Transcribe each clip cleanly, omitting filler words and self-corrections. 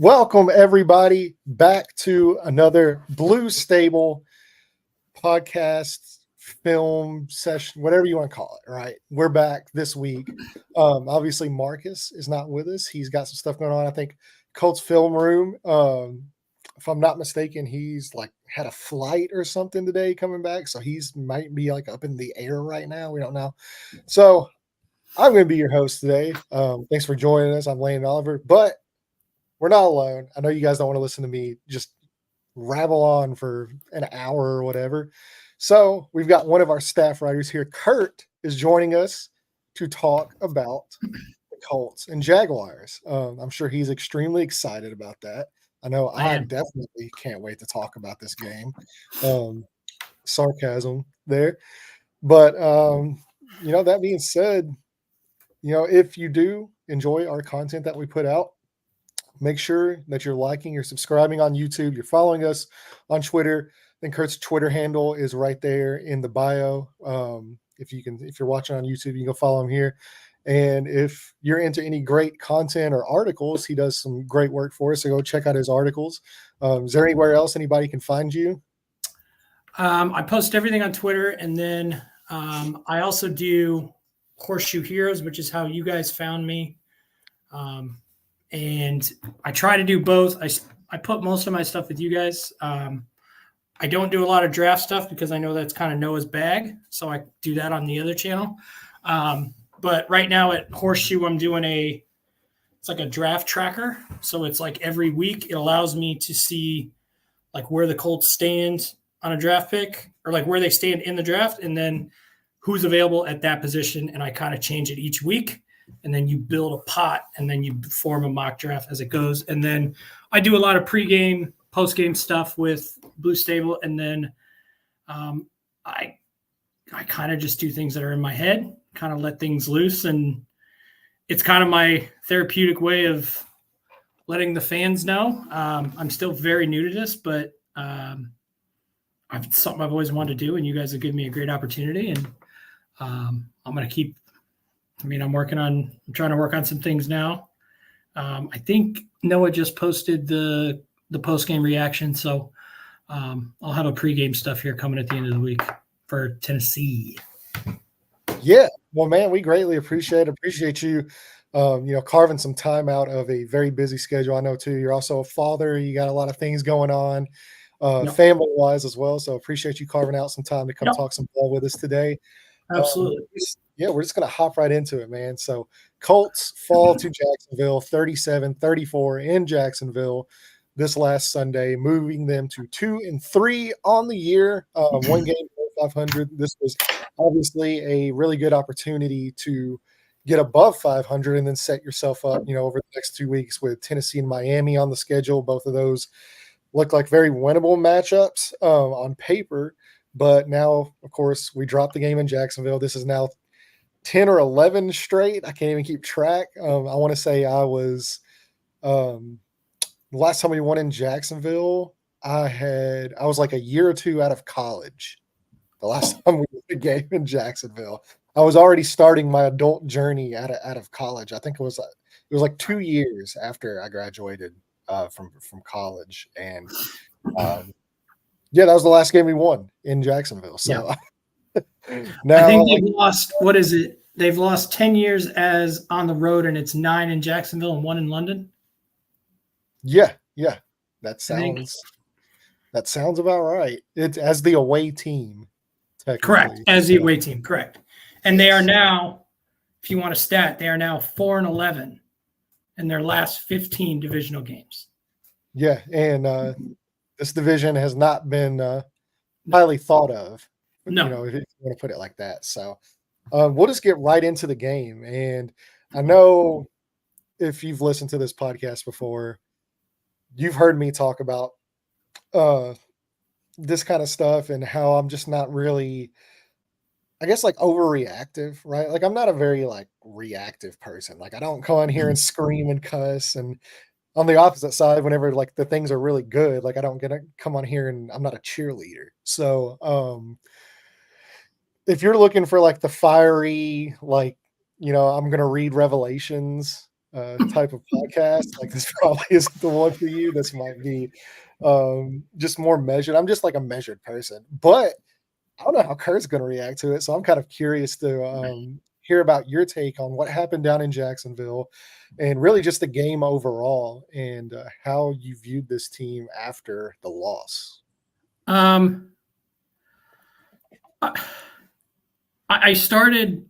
Welcome, everybody, back to another Blue Stable podcast, film session, whatever you want to call it, right? We're back this week. Obviously, Marcus is not with us. He's got some stuff going on. I think Colts Film Room, if I'm not mistaken, he's like had a flight or something today coming back. So he's might be like up in the air right now. We don't know. So I'm going to be your host today. Thanks for joining us. I'm Lane Oliver, but we're not alone. I know you guys don't want to listen to me just rabble on for an hour or whatever. So we've got one of our staff writers here. Kurt is joining us to talk about the Colts and Jaguars. I'm sure he's extremely excited about that. I know I definitely can't wait to talk about this game. Sarcasm there. But, that being said, if you do enjoy our content that we put out, make sure that you're liking, you're subscribing on YouTube, you're following us on Twitter. I think Kurt's Twitter handle is right there in the bio. If you're watching on YouTube, you can go follow him here. And if you're into any great content or articles, he does some great work for us. So go check out his articles. Is there anywhere else anybody can find you? I post everything on Twitter, and then I also do Horseshoe Heroes, which is how you guys found me. And I try to do both. I put most of my stuff with you guys. I don't do a lot of draft stuff because I know that's kind of Noah's bag. So I do that on the other channel. But right now at Horseshoe, I'm doing it's like a draft tracker. So it's like every week it allows me to see like where the Colts stand on a draft pick, or like where they stand in the draft, and then who's available at that position. And I kind of change it each week. And then you build a pot, and then you form a mock draft as it goes. And then I do a lot of pregame, postgame stuff with Blue Stable. And then I kind of just do things that are in my head, kind of let things loose. And it's kind of my therapeutic way of letting the fans know. I'm still very new to this, but it's something I've always wanted to do. And you guys have given me a great opportunity. And I'm going to keep – I'm trying to work on some things now. I think Noah just posted the post-game reaction. So I'll have a pregame stuff here coming at the end of the week for Tennessee. Yeah. Well, man, we greatly appreciate you, carving some time out of a very busy schedule. I know too, you're also a father. You got a lot of things going on, family-wise as well. So appreciate you carving out some time to come talk some ball with us today. Absolutely. We're just going to hop right into it, man. So Colts fall to Jacksonville 37-34 in Jacksonville this last Sunday, moving them to 2-3 on the year, one game over 500. This was obviously a really good opportunity to get above 500 and then set yourself up, over the next 2 weeks with Tennessee and Miami on the schedule. Both of those look like very winnable matchups on paper. But now, of course, we dropped the game in Jacksonville. This is now 10 or 11 straight. I can't even keep track. I want to say I was the last time we won in Jacksonville, I was like a year or two out of college. The last time we won a game in Jacksonville, I was already starting my adult journey out of college. I think it was like 2 years after I graduated from college, and that was the last game we won in Jacksonville. So now I think they've lost. What is it? They've lost 10 years as on the road, and it's 9 in Jacksonville and 1 in London. Yeah. That sounds about right. It's as the away team. Correct. As the away team. Correct. And they are now, if you want a stat, they are now 4-11 in their last 15 divisional games. Yeah. And this division has not been highly thought of. No. If you want to put it like that. So we'll just get right into the game. And I know if you've listened to this podcast before, you've heard me talk about this kind of stuff and how I'm just not really, I guess, like overreactive, right? Like I'm not a very like reactive person. Like I don't come on here and scream and cuss. And on the opposite side, whenever like the things are really good, like I don't get to come on here and I'm not a cheerleader. So if you're looking for like the fiery, like, I'm going to read Revelations type of podcast. Like this probably isn't the one for you. This might be just more measured. I'm just like a measured person, but I don't know how Kurt's going to react to it. So I'm kind of curious to hear about your take on what happened down in Jacksonville and really just the game overall and how you viewed this team after the loss. I started.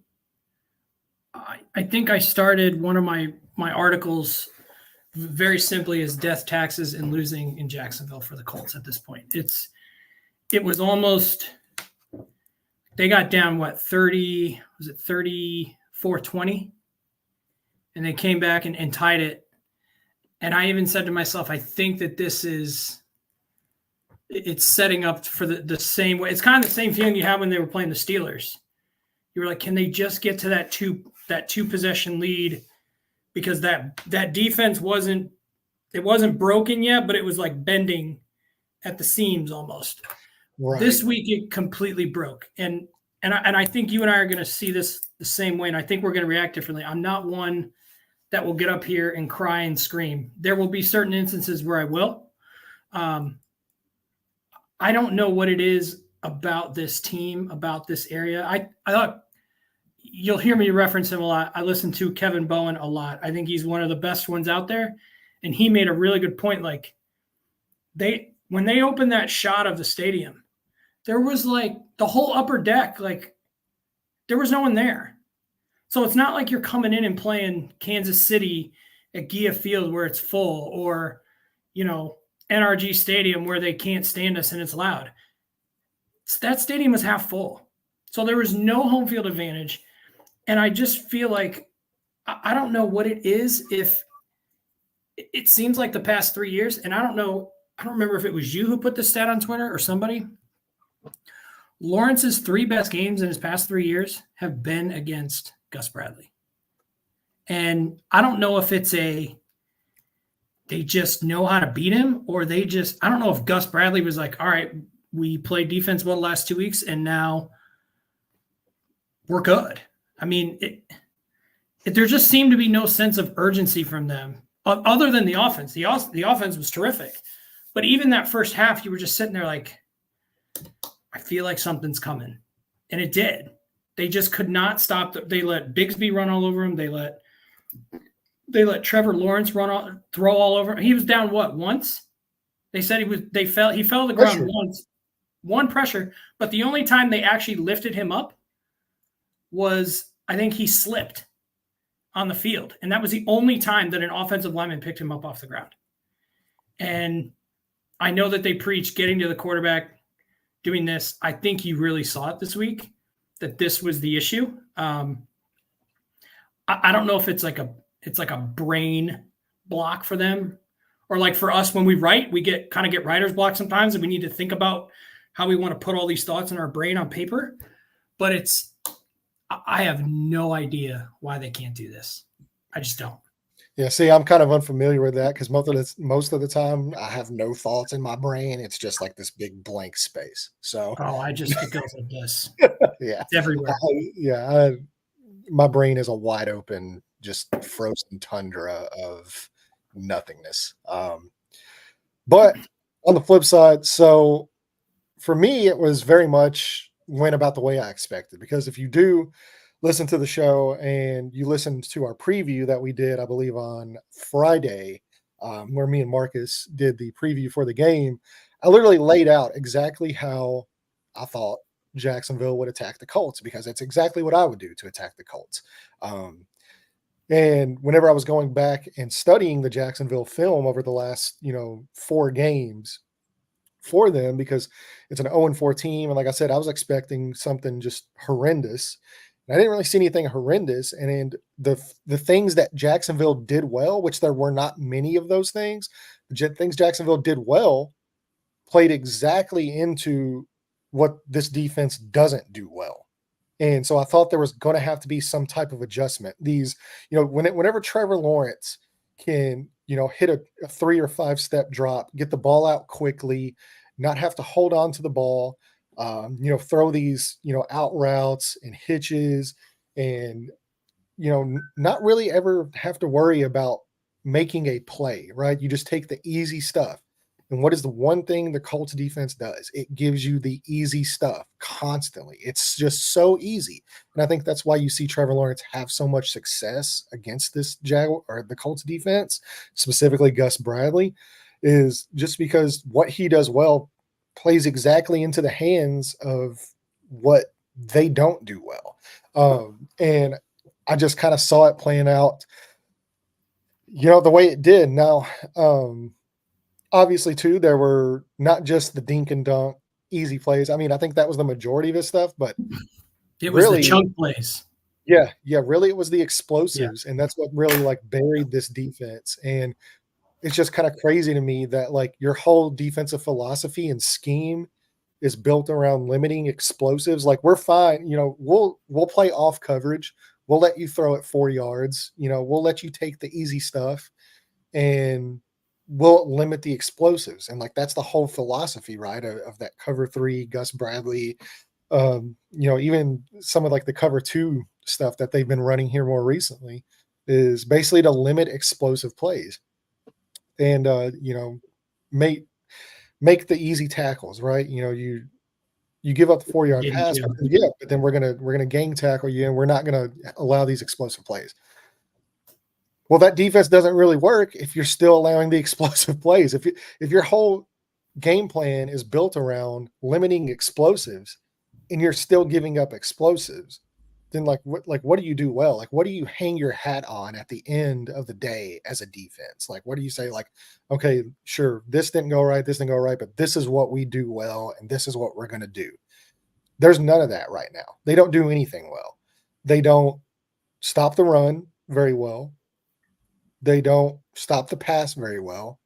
I think I started one of my articles very simply as death, taxes, and losing in Jacksonville for the Colts at this point. It was almost, they got down, 30, was it 34-20? And they came back and tied it. And I even said to myself, I think that it's setting up for the same way. It's kind of the same feeling you had when they were playing the Steelers. You were like, can they just get to that two possession lead? Because that defense wasn't broken yet, but it was like bending at the seams almost. Right. This week it completely broke. And I think you and I are going to see this the same way. And I think we're going to react differently. I'm not one that will get up here and cry and scream. There will be certain instances where I will. I don't know what it is about this team, about this area. I thought, you'll hear me reference him a lot. I listen to Kevin Bowen a lot. I think he's one of the best ones out there. And he made a really good point. Like when they opened that shot of the stadium, there was like the whole upper deck, like there was no one there. So it's not like you're coming in and playing Kansas City at Gia Field where it's full, or, NRG Stadium where they can't stand us and it's loud. That stadium was half full. So there was no home field advantage. And I just feel like, I don't know what it is. If it seems like the past 3 years, and I don't remember if it was you who put the stat on Twitter or somebody. Lawrence's 3 best games in his past 3 years have been against Gus Bradley. And I don't know if it's they just know how to beat him, or I don't know if Gus Bradley was like, all right, we played defense well the last 2 weeks and now we're good. I mean, there just seemed to be no sense of urgency from them other than the offense. The offense was terrific. But even that first half, you were just sitting there like, I feel like something's coming. And it did. They just could not stop. They let Bigsby run all over him. They let Trevor Lawrence throw all over him. He was down once? They said he fell to the ground once. One pressure. But the only time they actually lifted him up was, I think he slipped on the field. And that was the only time that an offensive lineman picked him up off the ground. And I know that they preach getting to the quarterback, doing this. I think you really saw it this week, that this was the issue. I don't know if it's like a brain block for them, or like for us when we write, we get writer's block sometimes, and we need to think about how we want to put all these thoughts in our brain on paper. But I have no idea why they can't do this. I just don't. Yeah, see, I'm kind of unfamiliar with that because most of the time I have no thoughts in my brain. It's just like this big blank space. So it goes like this. Yeah, it's everywhere. My brain is a wide open, just frozen tundra of nothingness. But on the flip side, so for me, it was very much went about the way I expected, because if you do listen to the show and you listened to our preview that we did, I believe on Friday, where me and Marcus did the preview for the game, I literally laid out exactly how I thought Jacksonville would attack the Colts, because that's exactly what I would do to attack the Colts. And whenever I was going back and studying the Jacksonville film over the last, 4 games for them, because it's an 0-4 team. And like I said, I was expecting something just horrendous. And I didn't really see anything horrendous. And the things that Jacksonville did well, which there were not many of those things, the things Jacksonville did well played exactly into what this defense doesn't do well. And so I thought there was going to have to be some type of adjustment. These, whenever Trevor Lawrence can, hit a 3 or 5 step drop, get the ball out quickly, not have to hold on to the ball, throw these, out routes and hitches and not really ever have to worry about making a play, right? You just take the easy stuff. And what is the one thing the Colts defense does? It gives you the easy stuff constantly. It's just so easy. And I think that's why you see Trevor Lawrence have so much success against this Jaguar or the Colts defense, specifically Gus Bradley, is just because what he does well plays exactly into the hands of what they don't do well. And I just kind of saw it playing out, the way it did. Now, obviously, too, there were not just the dink and dunk easy plays. I mean, I think that was the majority of his stuff, but It was the really, chunk plays. yeah, really, it was the Yeah. explosives, and that's what really like buried this defense. And it's just kind of crazy to me that like your whole defensive philosophy and scheme is built around limiting explosives. Like we're fine, we'll play off coverage. We'll let you throw it 4 yards. We'll let you take the easy stuff, and we'll limit the explosives. And like that's the whole philosophy, right? Of that cover 3, Gus Bradley. Even some of like the cover 2 stuff that they've been running here more recently is basically to limit explosive plays and make the easy tackles, right? You give up the 4-yard pass, but then we're gonna gang tackle you, and we're not gonna allow these explosive plays. Well, that defense doesn't really work if you're still allowing the explosive plays. If your whole game plan is built around limiting explosives, and you're still giving up explosives, then what do you do well? Like what do you hang your hat on at the end of the day as a defense? Like what do you say? Like, okay, sure, this didn't go right, but this is what we do well, and this is what we're gonna do. There's none of that right now. They don't do anything well. They don't stop the run very well. They don't stop the pass very well.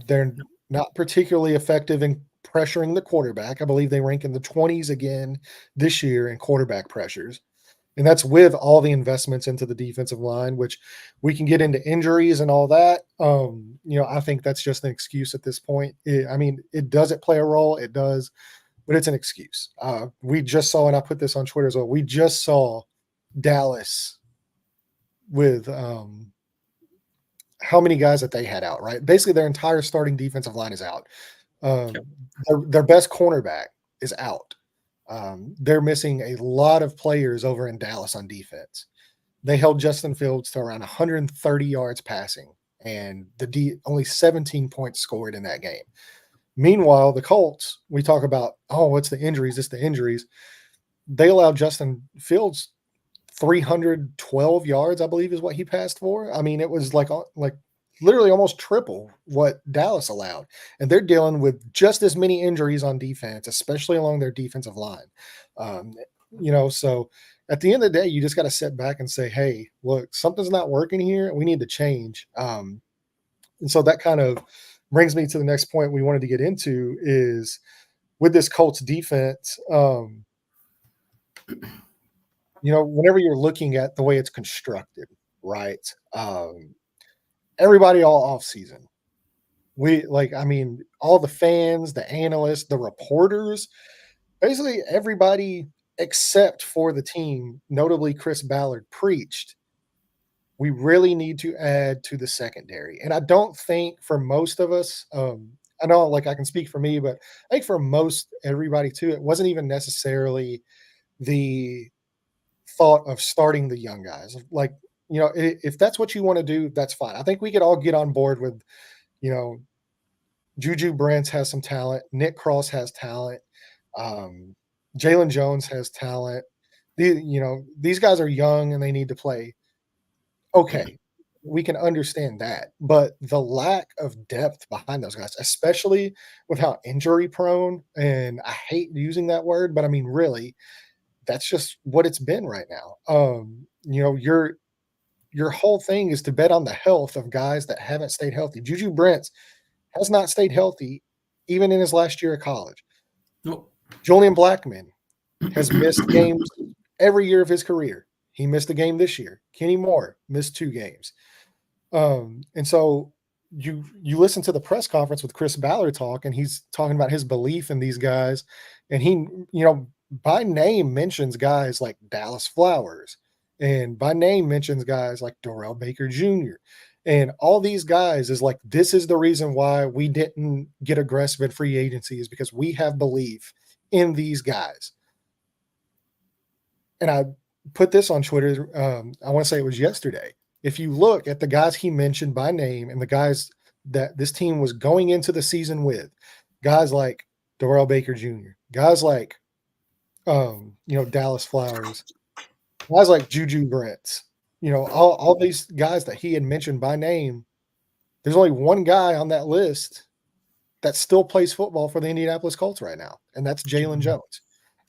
They're not particularly effective in pressuring the quarterback. I believe they rank in the 20s again this year in quarterback pressures. And that's with all the investments into the defensive line, which we can get into injuries and all that. I think that's just an excuse at this point. Does it play a role? It does, but it's an excuse. We just saw, and I put this on Twitter as well, we just saw Dallas with how many guys that they had out, right? Basically, their entire starting defensive line is out. Their best cornerback is out. They're missing a lot of players over in Dallas on defense. They held Justin Fields to around 130 yards passing, and only 17 points scored in that game. Meanwhile, the Colts, we talk about, what's the injuries? It's the injuries. They allowed Justin Fields 312 yards, I believe, is what he passed for. I mean, it was like literally almost triple what Dallas allowed. And they're dealing with just as many injuries on defense, especially along their defensive line. So at the end of the day, you just got to sit back and say, hey, look, something's not working here. We need to change. And so that kind of brings me to the next point we wanted to get into is with this Colts defense, whenever you're looking at the way it's constructed, right? Everybody all off season. All the fans, the analysts, the reporters, basically everybody except for the team, notably Chris Ballard, preached, we really need to add to the secondary. And I don't think for most of us, I know I can speak for me, but I think for most everybody too, it wasn't even necessarily the thought of starting the young guys. If that's what you want to do, that's fine. I think we could all get on board with, Juju Brents has some talent. Nick Cross has talent. Jalen Jones has talent. These guys are young and they need to play. Okay, we can understand that. But the lack of depth behind those guys, especially with how injury prone, and I hate using that word, but I mean, really, that's just what it's been right now. Your whole thing is to bet on the health of guys that haven't stayed healthy. Juju Brents has not stayed healthy even in his last year of college. Nope. Julian Blackmon has missed games every year of his career. He missed a game this year. Kenny Moore missed 2 games. And so you listen to the press conference with Chris Ballard talk, and he's talking about his belief in these guys. And he, by name mentions guys like Dallas Flowers, and by name mentions guys like Dorrell Baker Jr. And all these guys is like, this is the reason why we didn't get aggressive in free agency, is because we have belief in these guys. And I put this on Twitter. I want to say it was yesterday. If you look at the guys he mentioned by name and the guys that this team was going into the season with, guys like Dorrell Baker Jr., guys like, Dallas Flowers, guys like Juju Brents, all these guys that he had mentioned by name, there's only one guy on that list that still plays football for the Indianapolis Colts right now, and that's Jalen Jones.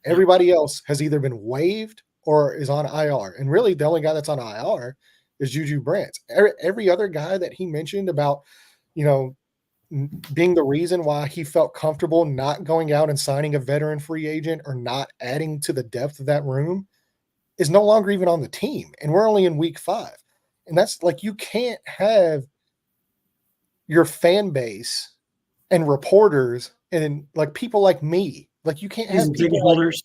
Everybody else has either been waived or is on IR. And really, the only guy that's on IR is Juju Brents. Every other guy that he mentioned about, being the reason why he felt comfortable not going out and signing a veteran free agent or not adding to the depth of that room is no longer even on the team. And we're only in week 5. And that's like, you can't have your fan base and reporters and like people like me. Like, you can't have people holders.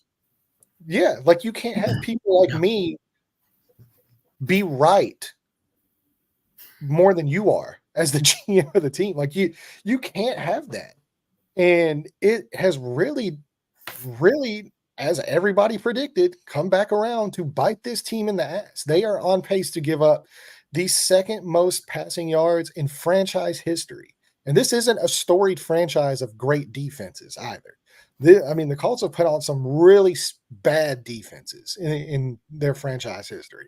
Like you can't have people like me be right more than you are as the GM of the team. Like, you can't have that. And it has really, really, as everybody predicted, come back around to bite this team in the ass. They are on pace to give up the second most passing yards in franchise history. And this isn't a storied franchise of great defenses either. The Colts have put on some really bad defenses in their franchise history.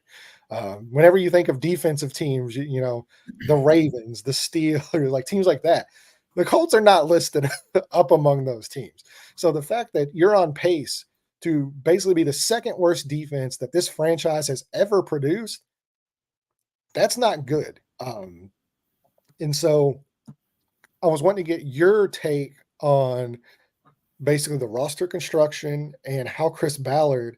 Whenever you think of defensive teams, the Ravens, the Steelers, like teams like that, the Colts are not listed up among those teams. So the fact that you're on pace to basically be the second worst defense that this franchise has ever produced, that's not good. And so I was wanting to get your take on basically the roster construction and how Chris Ballard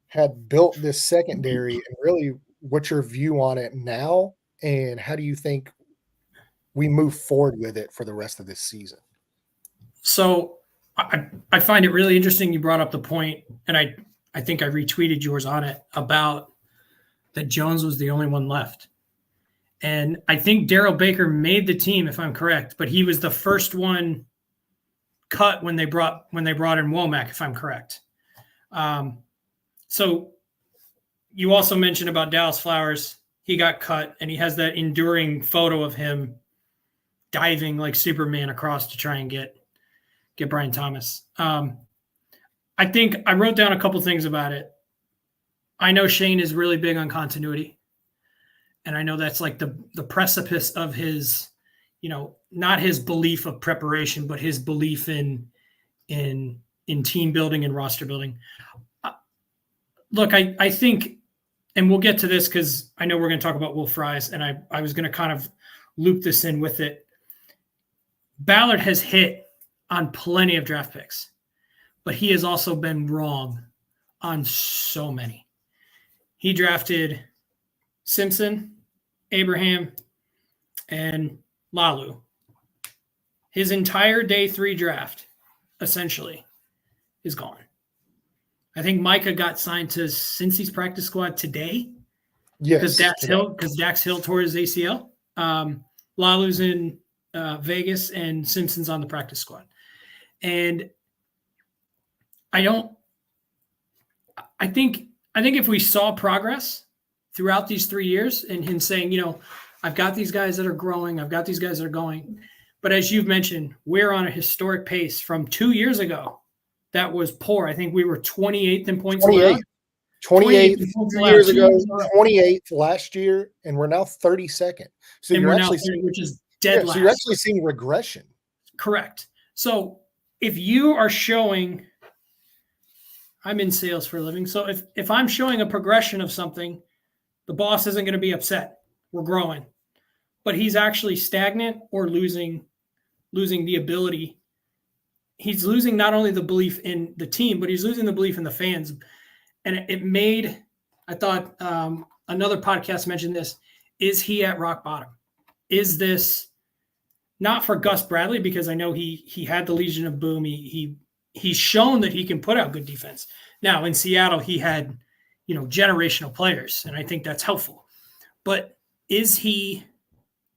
had built this secondary, and really what's your view on it now, and how do you think we move forward with it for the rest of this season? So I find it really interesting you brought up the point, and I think I retweeted yours on it, about that Jones was the only one left. And I think Darrell Baker made the team, if I'm correct, but he was the first one cut when they brought in Womack, if I'm correct. So you also mentioned about Dallas Flowers. He got cut, and he has that enduring photo of him diving like Superman across to try and get Brian Thomas. I think I wrote down a couple things about it. I know Shane is really big on continuity, and I know that's like the precipice of his, not his belief of preparation, but his belief in team building and roster building. Look, I think, and we'll get to this because I know we're going to talk about Will Fries, and I was going to kind of loop this in with it. Ballard has hit on plenty of draft picks, but he has also been wrong on so many. He drafted Simpson, Abraham, and Lalu. His entire day 3 draft, essentially, is gone. I think Micah got signed to Cincy's practice squad today. Yes. Because Dax Hill tore his ACL. Lalu's in Vegas, and Simpson's on the practice squad. And I think if we saw progress throughout these 3 years, and him saying, I've got these guys that are growing, I've got these guys that are going. But as you've mentioned, we're on a historic pace from 2 years ago. That was poor. I think we were 28th in points allowed. 28th 2 years ago, 28th last year, and we're now 32nd. So and you're we're actually now 30, which is dead last. So you're actually seeing regression. Correct. So if you are showing, I'm in sales for a living. So if I'm showing a progression of something, the boss isn't going to be upset. We're growing. But he's actually stagnant or losing the ability. He's losing not only the belief in the team, but he's losing the belief in the fans. And it made, I thought another podcast mentioned this, is he at rock bottom? Is this not for Gus Bradley, because I know he had the Legion of Boom. He's shown that he can put out good defense. Now in Seattle, he had, generational players. And I think that's helpful. But is he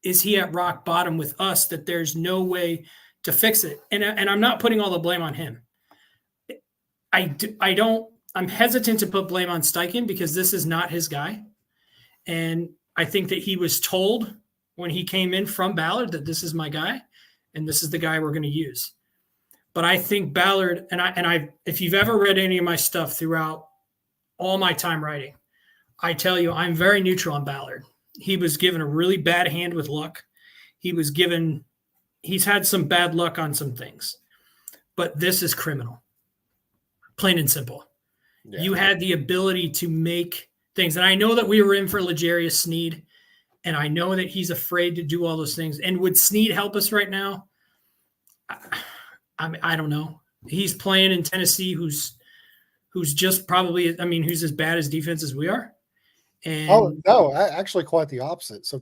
at rock bottom with us that there's no way to fix it? And I'm not putting all the blame on him. I'm hesitant to put blame on Steichen because this is not his guy. And I think that he was told when he came in from Ballard that this is my guy and this is the guy we're going to use. But I think Ballard, if you've ever read any of my stuff throughout all my time writing, I tell you, I'm very neutral on Ballard. He was given a really bad hand with luck. He's had some bad luck on some things, but this is criminal, plain and simple. Yeah. You had the ability to make things. And I know that we were in for L'Jarius Sneed, and I know that he's afraid to do all those things. And would Sneed help us right now? I don't know. He's playing in Tennessee, who's just probably, who's as bad as defense as we are. And actually quite the opposite. So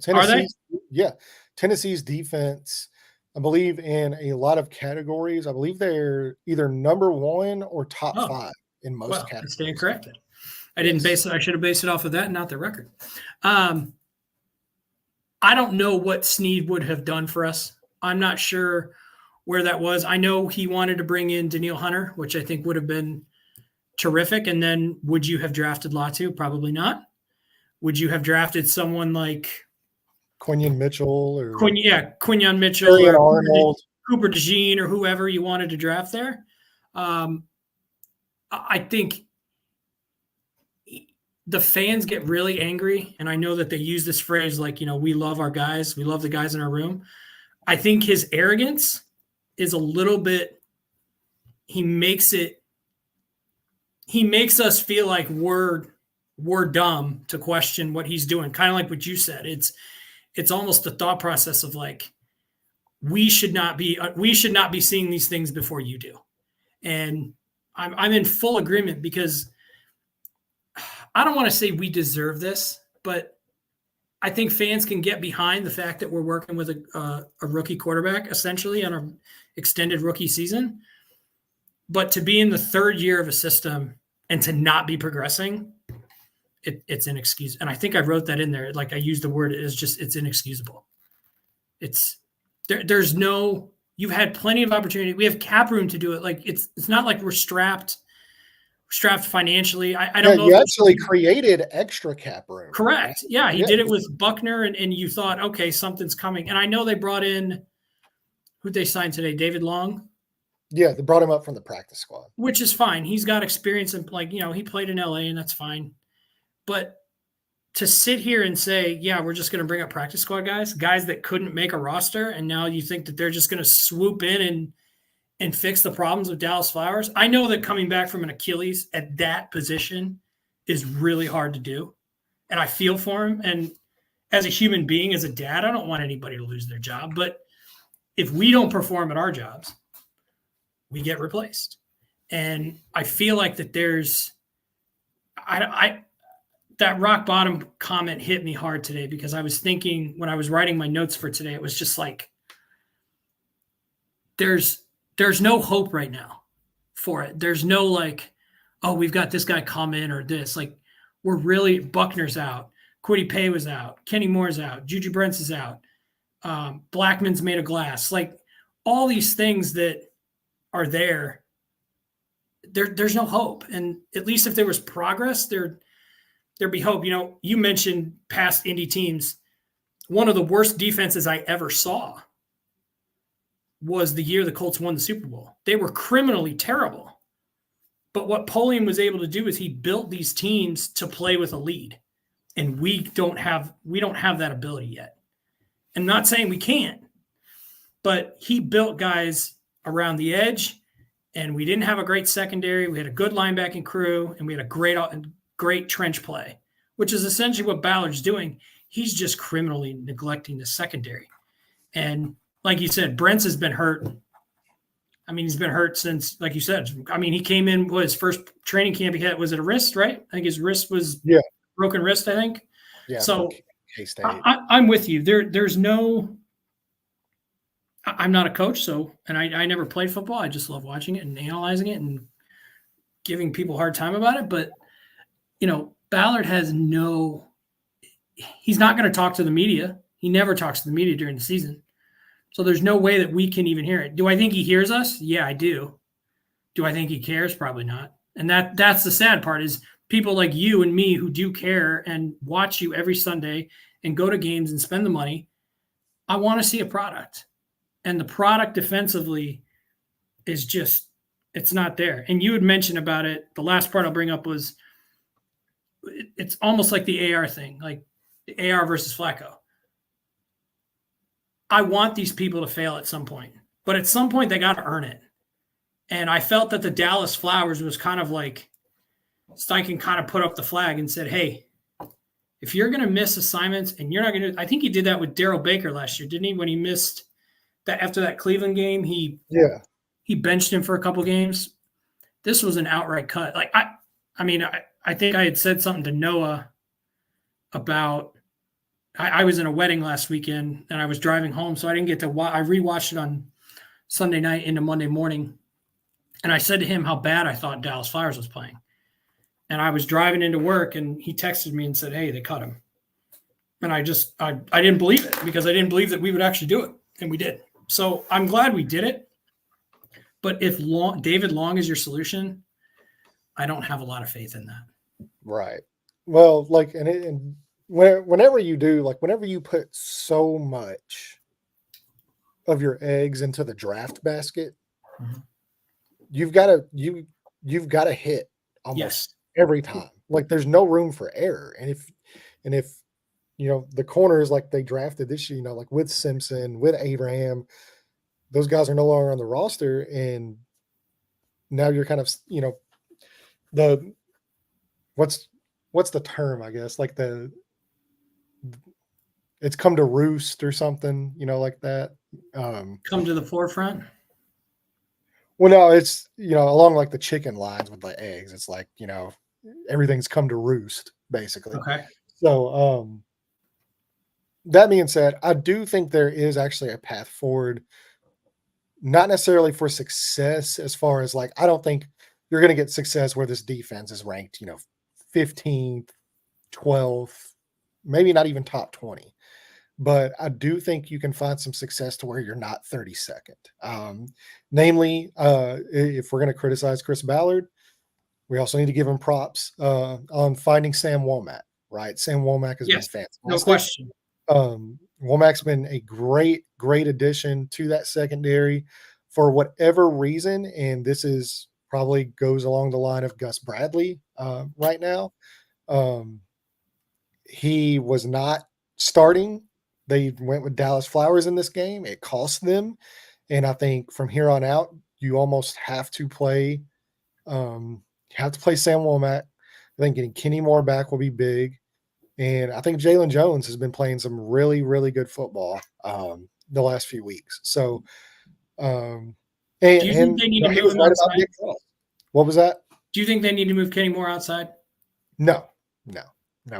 Tennessee's defense, I believe in a lot of categories, I believe they're either number 1 or top 5 in most categories. Stand corrected. I didn't base it. I should have based it off of that and not the record. I don't know what Sneed would have done for us. I'm not sure where that was. I know he wanted to bring in Danielle Hunter, which I think would have been terrific. And then would you have drafted Latu? Probably not. Would you have drafted someone like Quinyon Mitchell or Quinyon Mitchell or Arnold, Cooper DeJean, or whoever you wanted to draft there? I think the fans get really angry, and I know that they use this phrase like, we love our guys, we love the guys in our room. I think his arrogance is a little bit, he makes us feel like we're dumb to question what he's doing. Kind of like what you said. It's almost the thought process of like, we should not be seeing these things before you do. And I'm in full agreement because I don't want to say we deserve this, but I think fans can get behind the fact that we're working with a rookie quarterback essentially on an extended rookie season. But to be in the third year of a system and to not be progressing, it's inexcusable. And I think I wrote that in there. Like I used the word, it's inexcusable. You've had plenty of opportunity. We have cap room to do it. Like it's not like we're strapped financially. I don't know. You actually created extra cap room. Correct. Yeah. He did it with Buckner and you thought, okay, something's coming. And I know they brought in, who'd they sign today? David Long. Yeah. They brought him up from the practice squad, which is fine. He's got experience in he played in LA and that's fine. But to sit here and say, we're just going to bring up practice squad guys that couldn't make a roster. And now you think that they're just going to swoop in and fix the problems of Dallas Flowers. I know that coming back from an Achilles at that position is really hard to do. And I feel for him. And as a human being, as a dad, I don't want anybody to lose their job. But if we don't perform at our jobs, we get replaced. And I feel like that that rock bottom comment hit me hard today because I was thinking when I was writing my notes for today, it was just like, there's no hope right now for it. There's no like, oh, we've got this guy come in or this. Like we're really, Buckner's out. Kwity Paye was out. Kenny Moore's out. Juju Brents is out. Blackman's made of glass. Like all these things that are there's no hope. And at least if there was progress, there'd be hope. You mentioned past Indy teams. One of the worst defenses I ever saw was the year the Colts won the Super Bowl. They were criminally terrible. But what Polian was able to do is he built these teams to play with a lead. And we don't have that ability yet. I'm not saying we can't, but he built guys around the edge, and we didn't have a great secondary. We had a good linebacking crew, and we had a great trench play, which is essentially what Ballard's doing. He's just criminally neglecting the secondary. And like you said, Brents has been hurt. He's been hurt since, like you said, he came in, his first training camp he had, was it a wrist, right? I think his wrist was broken wrist, I think. Yeah. So I'm with you. There's no, I'm not a coach. And I never played football. I just love watching it and analyzing it and giving people a hard time about it. But, Ballard has he's not going to talk to the media. He never talks to the media during the season. So there's no way that we can even hear it. Do I think he hears us? Yeah, I do. Do I think he cares? Probably not. And that's the sad part is people like you and me who do care and watch you every Sunday and go to games and spend the money. I want to see a product. And the product defensively is just, it's not there. And you had mentioned about it. The last part I'll bring up was it's almost like the AR thing, like the AR versus Flacco. I want these people to fail at some point, but at some point they got to earn it. And I felt that the Dallas Flowers was kind of like Steichen kind of put up the flag and said, hey, if you're going to miss assignments and you're not going to, I think he did that with Daryl Baker last year, didn't he? When he missed that after that Cleveland game, he benched him for a couple games. This was an outright cut. Like I mean, I think I had said something to Noah about, I was in a wedding last weekend and I was driving home, so I didn't get to watch. I rewatched it on Sunday night into Monday morning. And I said to him how bad I thought Dallas Flowers was playing. And I was driving into work and he texted me and said, hey, they cut him. And I didn't believe it because I didn't believe that we would actually do it. And we did. So I'm glad we did it. But if David Long is your solution, I don't have a lot of faith in that. Right. Well, like, and whenever you do, like, whenever you put so much of your eggs into the draft basket, you've got to hit almost every time. Like, there's no room for error. And if you know the corners like they drafted this year, you know, like with Simpson, with Abraham, those guys are no longer on the roster, and now you're kind of, you know, what's the term, I guess, like it's come to roost or something, you know, like that. Come to the forefront. Well, no, it's, you know, along like the chicken lines with the eggs. It's like, you know, everything's come to roost, basically. Okay. So, that being said, I do think there is actually a path forward, not necessarily for success as far as like, I don't think you're going to get success where this defense is ranked, you know, 15th, 12th, maybe not even top 20. But I do think you can find some success to where you're not 32nd. Namely, if we're going to criticize Chris Ballard, we also need to give him props on finding Sam Womack, right? Sam Womack has been fantastic. No question. Womack's been a great addition to that secondary for whatever reason, and this is probably goes along the line of Gus Bradley right now. He was not starting. They went with Dallas Flowers in this game. It cost them, and I think from here on out, you almost have to play. Sam Womack. I think getting Kenny Moore back will be big. And I think Jalen Jones has been playing some really, really good football the last few weeks. So, do you think they need to move him outside? What was that? Do you think they need to move Kenny Moore outside? No.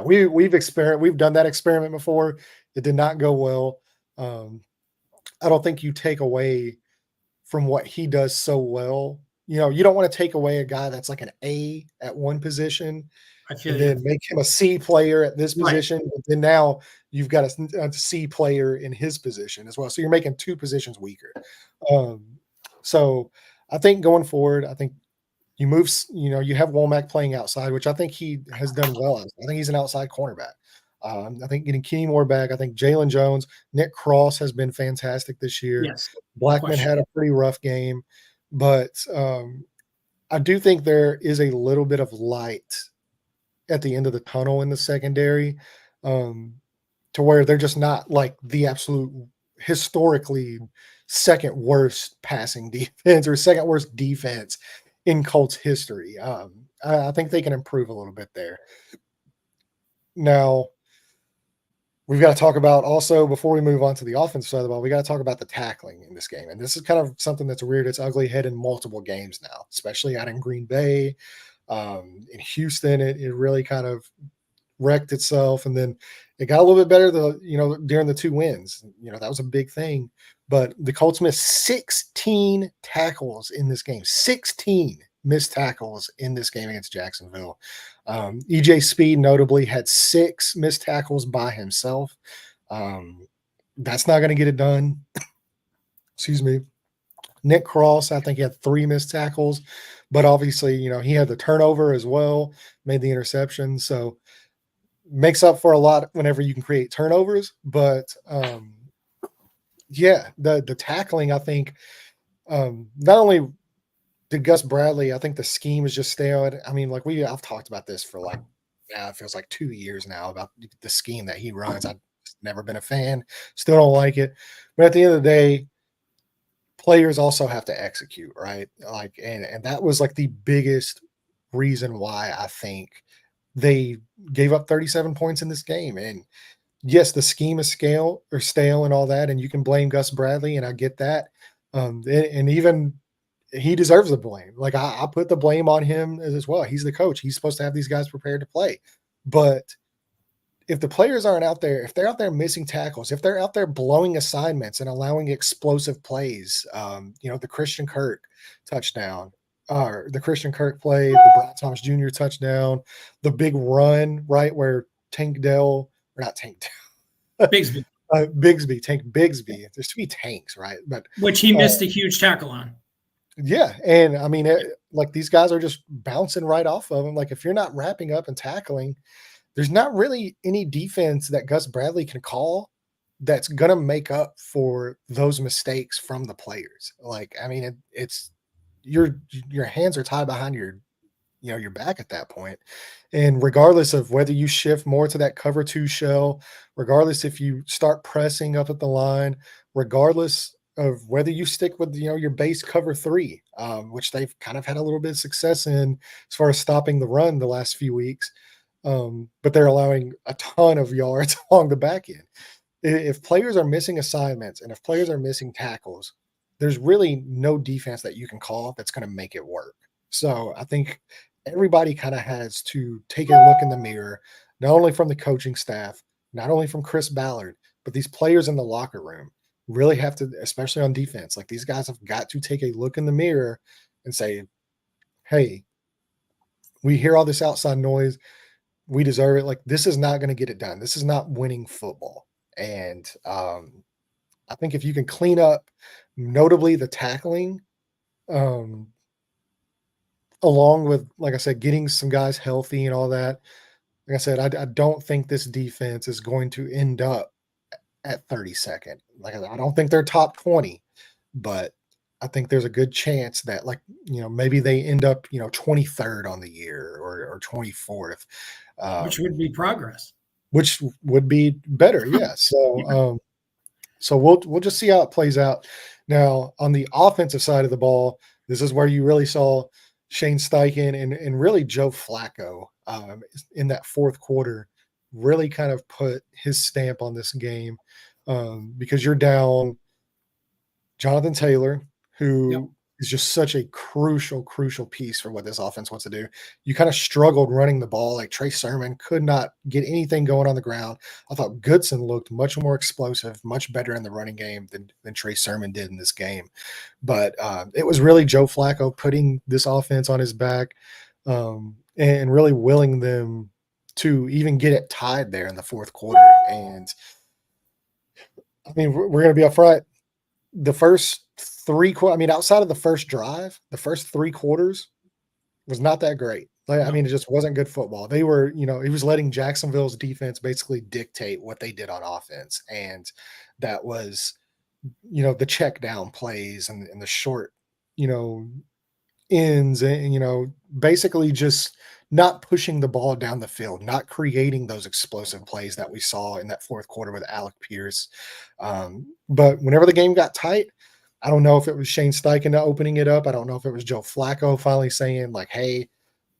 We've done that experiment before. It did not go well. I don't think you take away from what he does so well. You know, you don't want to take away a guy that's like an A at one position and then make him a C player at this position. Right. But then now you've got a C player in his position as well. So you're making two positions weaker. So I think going forward, I think you move, you know, you have Womack playing outside, which I think he has done well. I think he's an outside cornerback. I think getting Kenny Moore back, I think Jalen Jones, Nick Cross has been fantastic this year. Yes. Blackman had a pretty rough game, but I do think there is a little bit of light at the end of the tunnel in the secondary, to where they're just not like the absolute historically second worst passing defense or second worst defense in Colts history. I think they can improve a little bit there. Now, we've got to talk about also, before we move on to the offensive side of the ball, we got to talk about the tackling in this game. And this is kind of something that's reared its ugly head in multiple games now, especially out in Green Bay. In Houston, it really kind of wrecked itself. And then it got a little bit better, during the 2 wins. You know, that was a big thing. But the Colts missed 16 tackles in this game. 16. missed tackles in this game against Jacksonville. EJ Speed notably had 6 missed tackles by himself. That's not going to get it done. Excuse me. Nick Cross, I think he had 3 missed tackles, but obviously, he had the turnover as well, made the interception. So makes up for a lot whenever you can create turnovers. But yeah, the tackling, I think, not only did Gus Bradley, I think the scheme is just stale. I mean, like I've talked about this for it feels like 2 years now about the scheme that he runs. I've never been a fan, still don't like it. But at the end of the day, players also have to execute, right? And that was like the biggest reason why I think they gave up 37 points in this game. And yes, the scheme is stale and all that, and you can blame Gus Bradley, and I get that. And even he deserves the blame. Like I put the blame on him as well. He's the coach. He's supposed to have these guys prepared to play. But if the players aren't out there, if they're out there missing tackles, if they're out there blowing assignments and allowing explosive plays, the Christian Kirk touchdown, or the Christian Kirk play, the Brian Thomas Jr. touchdown, the big run, right, where Tank Dell, or not Tank Dell, Bigsby. Tank Bigsby. There's 2 tanks, right? But which he missed a huge tackle on. Yeah, and I mean, like these guys are just bouncing right off of him. Like if you're not wrapping up and tackling, there's not really any defense that Gus Bradley can call that's gonna make up for those mistakes from the players. Like, I mean, it's your hands are tied behind your back at that point. And regardless of whether you shift more to that cover 2 shell, regardless if you start pressing up at the line, regardless of whether you stick with your base cover 3, which they've kind of had a little bit of success in as far as stopping the run the last few weeks, but they're allowing a ton of yards along the back end. If players are missing assignments and if players are missing tackles, there's really no defense that you can call that's going to make it work. So I think everybody kind of has to take a look in the mirror, not only from the coaching staff, not only from Chris Ballard, but these players in the locker room really have to, especially on defense, like these guys have got to take a look in the mirror and say, hey, we hear all this outside noise. We deserve it. Like, this is not going to get it done. This is not winning football. And I think if you can clean up, notably the tackling, along with, like I said, getting some guys healthy and all that, like I said, I don't think this defense is going to end up at 32nd. Like, I don't think they're top 20, but I think there's a good chance that, like, maybe they end up, 23rd on the year or 24th. Which would be progress. Which would be better, yeah. So, so we'll just see how it plays out. Now, on the offensive side of the ball, this is where you really saw Shane Steichen and really Joe Flacco in that fourth quarter really kind of put his stamp on this game, because you're down Jonathan Taylor, who is just such a crucial piece for what this offense wants to do. You kind of struggled running the ball. Like Trey Sermon could not get anything going on the ground. I thought Goodson looked much more explosive, much better in the running game than Trey Sermon did in this game. But it was really Joe Flacco putting this offense on his back, and really willing them to even get it tied there in the fourth quarter. And I mean, we're going to be upfront. The first outside of the first drive, the first 3 quarters was not that great. I mean, it just wasn't good football. They were, he was letting Jacksonville's defense basically dictate what they did on offense. And that was, the check down plays and the short, ends and, basically just not pushing the ball down the field, not creating those explosive plays that we saw in that fourth quarter with Alec Pierce. But whenever the game got tight, I don't know if it was Shane Steichen opening it up. I don't know if it was Joe Flacco finally saying, like, hey,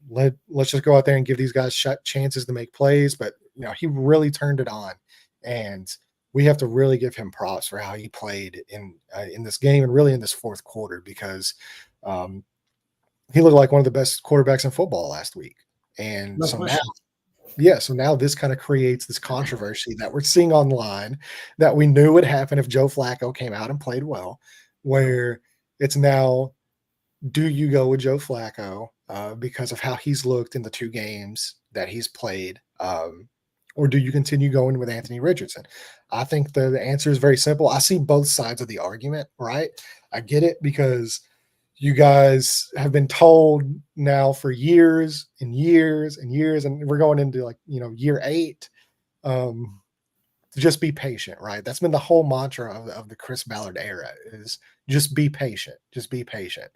let's just go out there and give these guys chances to make plays. But, he really turned it on. And we have to really give him props for how he played in this game and really in this fourth quarter, because he looked like one of the best quarterbacks in football last week. And so now this kind of creates this controversy that we're seeing online that we knew would happen if Joe Flacco came out and played well, where it's now do you go with Joe Flacco because of how he's looked in the 2 games that he's played? Or do you continue going with Anthony Richardson? I think the answer is very simple. I see both sides of the argument, right? I get it because you guys have been told now for years and years and years, and we're going into year 8. To just be patient, right? That's been the whole mantra of the Chris Ballard era is just be patient, just be patient.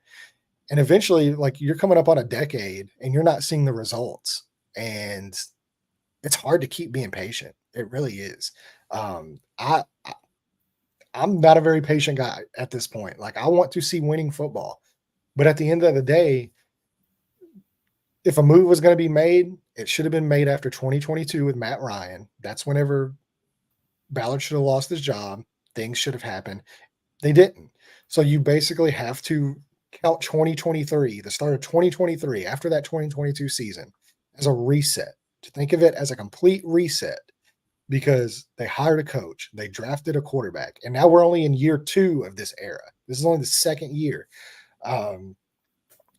And eventually, like you're coming up on a decade and you're not seeing the results. And it's hard to keep being patient. It really is. I'm not a very patient guy at this point. Like I want to see winning football. But at the end of the day, if a move was going to be made, it should have been made after 2022 with Matt Ryan. That's whenever Ballard should have lost his job. Things should have happened. They didn't. So you basically have to count 2023, the start of 2023, after that 2022 season, as a reset. To think of it as a complete reset because they hired a coach, they drafted a quarterback, and now we're only in year 2 of this era. This is only the second year. And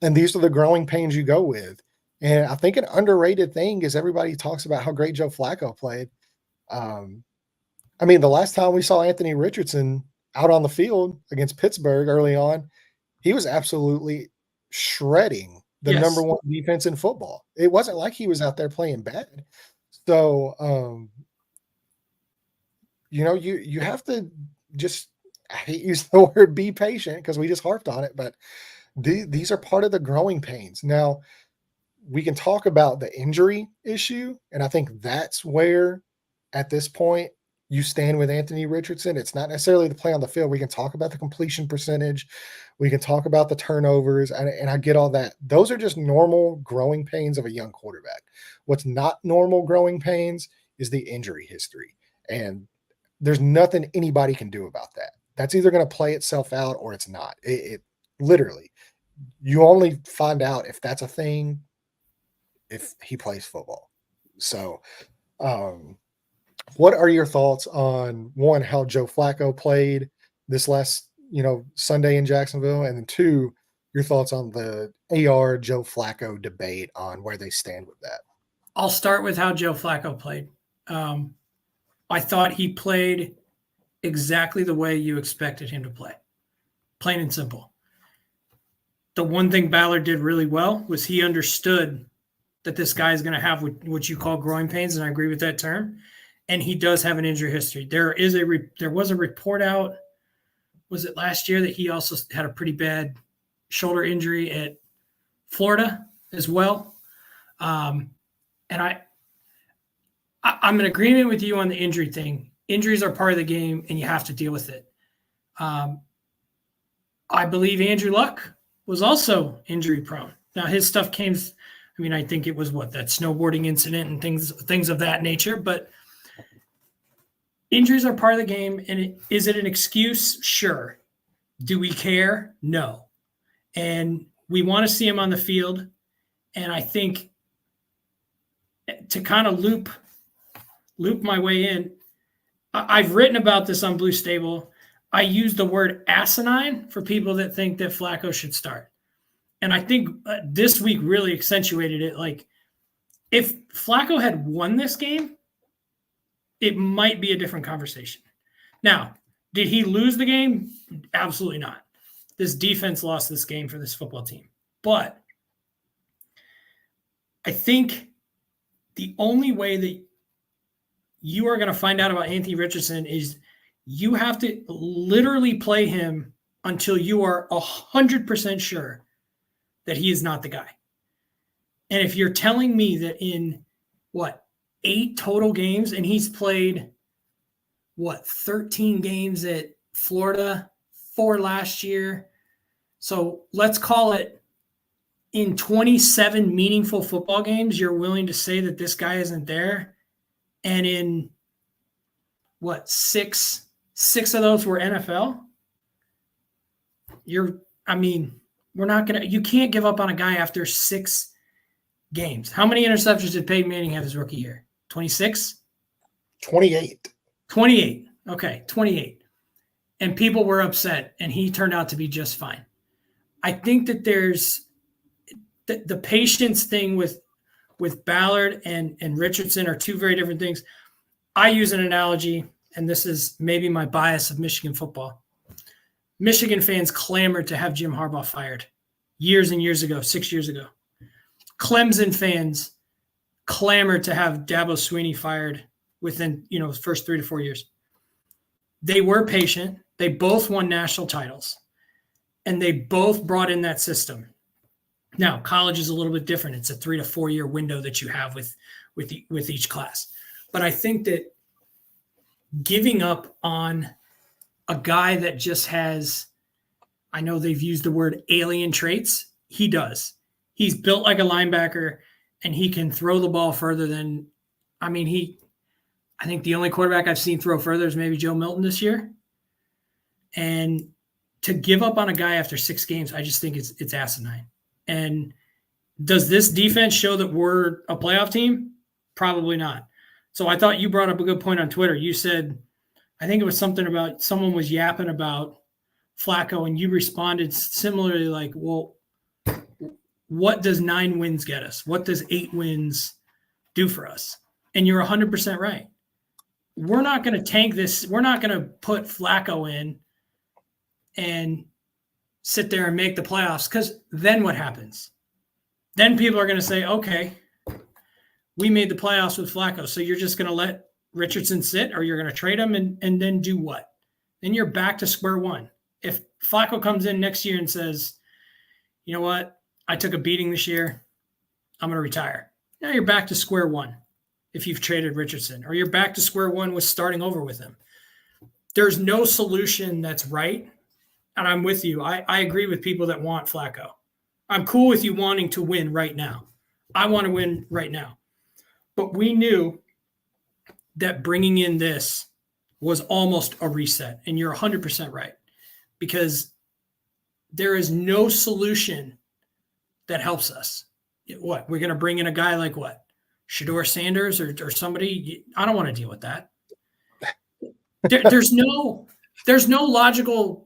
these are the growing pains you go with. And I think an underrated thing is everybody talks about how great Joe Flacco played. I mean, the last time we saw Anthony Richardson out on the field against Pittsburgh early on, he was absolutely shredding the number 1 defense in football. It wasn't like he was out there playing bad. So, you have to just, I hate using the word be patient because we just harped on it, but these are part of the growing pains. Now, we can talk about the injury issue, and I think that's where, at this point, you stand with Anthony Richardson. It's not necessarily the play on the field. We can talk about the completion percentage. We can talk about the turnovers, and I get all that. Those are just normal growing pains of a young quarterback. What's not normal growing pains is the injury history, and there's nothing anybody can do about that. That's either going to play itself out or it's not. It literally, you only find out if that's a thing if he plays football. So, what are your thoughts on one, how Joe Flacco played this last, Sunday in Jacksonville, and then 2, your thoughts on the AR Joe Flacco debate on where they stand with that? I'll start with how Joe Flacco played. I thought he played exactly the way you expected him to play, plain and simple. The one thing Ballard did really well was he understood that this guy is going to have what you call growing pains, and I agree with that term. And he does have an injury history. There was a report out, was it last year, that he also had a pretty bad shoulder injury at Florida as well. And I'm in agreement with you on the injury thing. Injuries are part of the game, and you have to deal with it. I believe Andrew Luck was also injury prone. Now his stuff came. I mean, I think it was that snowboarding incident and things of that nature, but injuries are part of the game. And is it an excuse? Sure. Do we care? No. And we want to see him on the field. And I think to kind of loop my way in, I've written about this on Blue Stable. I use the word asinine for people that think that Flacco should start. And I think this week really accentuated it. Like, if Flacco had won this game, it might be a different conversation. Now, did he lose the game? Absolutely not. This defense lost this game for this football team. But I think the only way that you are going to find out about Anthony Richardson is you have to literally play him until you are 100% sure that he is not the guy. And if you're telling me that in 8 total games, and he's played 13 games at Florida, 4 last year. So let's call it in 27 meaningful football games, you're willing to say that this guy isn't there. And in 6 of those were NFL. We're not going to, you can't give up on a guy after 6 games. How many interceptions did Peyton Manning have his rookie year? 26? 28. 28. Okay, 28. And people were upset, and he turned out to be just fine. I think that there's the patience thing with Ballard and Richardson are two very different things. I use an analogy, and this is maybe my bias of Michigan football. Michigan fans clamored to have Jim Harbaugh fired years and years ago, 6 years ago. Clemson fans clamored to have Dabo Swinney fired within, the first 3 to 4 years. They were patient. They both won national titles, and they both brought in that system. Now, college is a little bit different. It's a 3 to 4 year window that you have with each class. But I think that giving up on a guy that just has, I know they've used the word alien traits. He does. He's built like a linebacker, and he can throw the ball further than, I think the only quarterback I've seen throw further is maybe Joe Milton this year. And to give up on a guy after 6 games, I just think it's asinine. And does this defense show that we're a playoff team? Probably not. So I thought you brought up a good point on Twitter. You said, I think it was something about someone was yapping about Flacco, and you responded similarly like, well, what does 9 wins get us? What does 8 wins do for us? And you're 100% right. We're not going to tank this. We're not going to put Flacco in and sit there and make the playoffs, because then what happens? Then people are going to say, okay, we made the playoffs with Flacco, so you're just going to let Richardson sit, or you're going to trade him and then do what? Then you're back to square one. If Flacco comes in next year and says, you know what, I took a beating this year, I'm going to retire. Now you're back to square one if you've traded Richardson, or you're back to square one with starting over with him. There's no solution that's right. And I'm with you. I agree with people that want Flacco. I'm cool with you wanting to win right now. I want to win right now. But we knew that bringing in this was almost a reset. And you're 100% right. Because there is no solution that helps us. What? We're going to bring in a guy like what? Shedeur Sanders or somebody? I don't want to deal with that. There's no logical.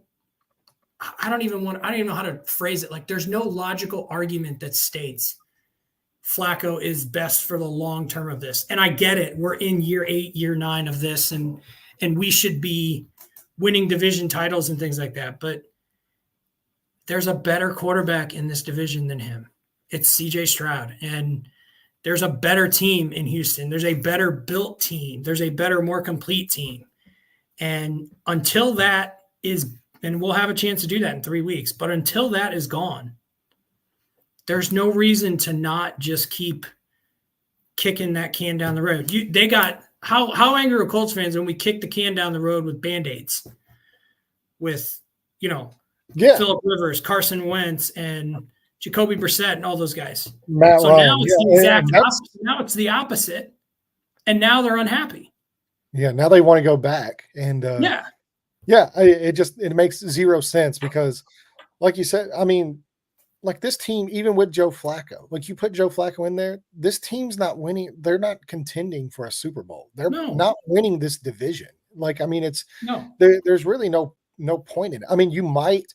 I don't even know how to phrase it. Like, there's no logical argument that states Flacco is best for the long term of this. And I get it. We're in year 8, year 9 of this, and we should be winning division titles and things like that. But there's a better quarterback in this division than him. It's CJ Stroud. And there's a better team in Houston. There's a better built team. There's a better, more complete team. And until that is, and we'll have a chance to do that in 3 weeks, but until that is gone, there's no reason to not just keep kicking that can down the road. They got how angry are Colts fans when we kick the can down the road with Band-Aids with, Phillip Rivers, Carson Wentz, and Jacoby Brissett and all those guys. Matt so Ryan. now it's the exact opposite. Now it's the opposite, and now they're unhappy. Yeah, now they want to go back, and it makes zero sense because, like you said, like this team, even with Joe Flacco, like you put Joe Flacco in there, this team's not winning. They're not contending for a Super Bowl. They're not winning this division. Like, it's there's really no point in it. You might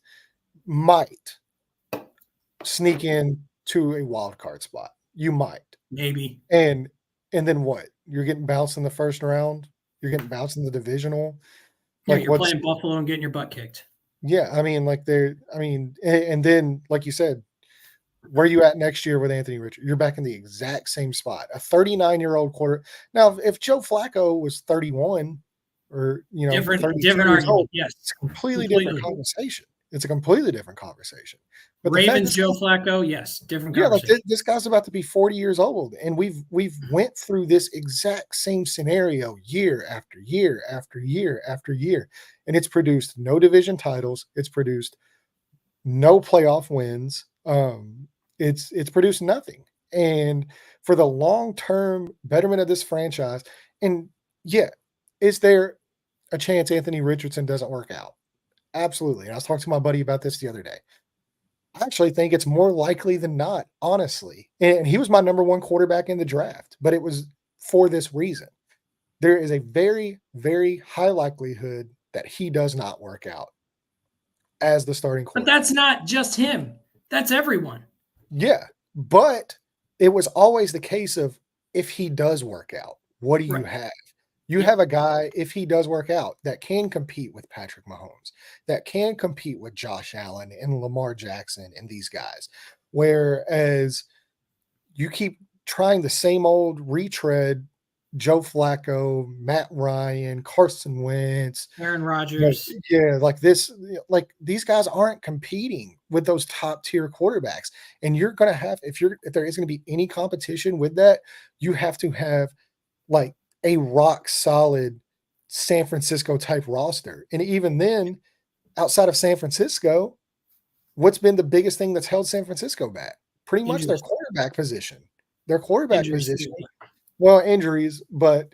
sneak in to a wild card spot. You might. Maybe. And then what? You're getting bounced in the first round. You're getting bounced in the divisional. Like, you're playing Buffalo and getting your butt kicked. Yeah, and then, like you said, where are you at next year with Anthony Richardson? You're back in the exact same spot. A 39-year-old quarter. Now, if Joe Flacco was 31 or, different argument, old, yes. It's a completely different conversation. It's a completely different conversation. But Ravens, Joe Flacco, yes, different conversation. Like this guy's about to be 40 years old, and we've went through this exact same scenario year after year after year after year, and it's produced no division titles. It's produced no playoff wins. It's produced nothing. And for the long-term betterment of this franchise, and is there a chance Anthony Richardson doesn't work out? Absolutely. And I was talking to my buddy about this the other day. I actually think it's more likely than not, honestly. And he was my number 1 quarterback in the draft, but it was for this reason. There is a very, very high likelihood that he does not work out. as the starting But quarterback. that's not just him. That's everyone. Yeah, but it was always the case of if he does work out, what do you Right. have? You Yep. have a guy, if he does work out, that can compete with Patrick Mahomes, that can compete with Josh Allen and Lamar Jackson and these guys. Whereas you keep trying the same old retread, Joe Flacco, Matt Ryan, Carson Wentz, Aaron Rodgers. yeah, like this, like these guys aren't competing with those top tier quarterbacks. And you're gonna have, if there is gonna be any competition with that, you have to have like a rock solid San Francisco type roster. And even then, outside of San Francisco, what's been the biggest thing that's held San Francisco back? Pretty much their Injuries. quarterback position. Their quarterback Injuries too. position. Well, injuries, but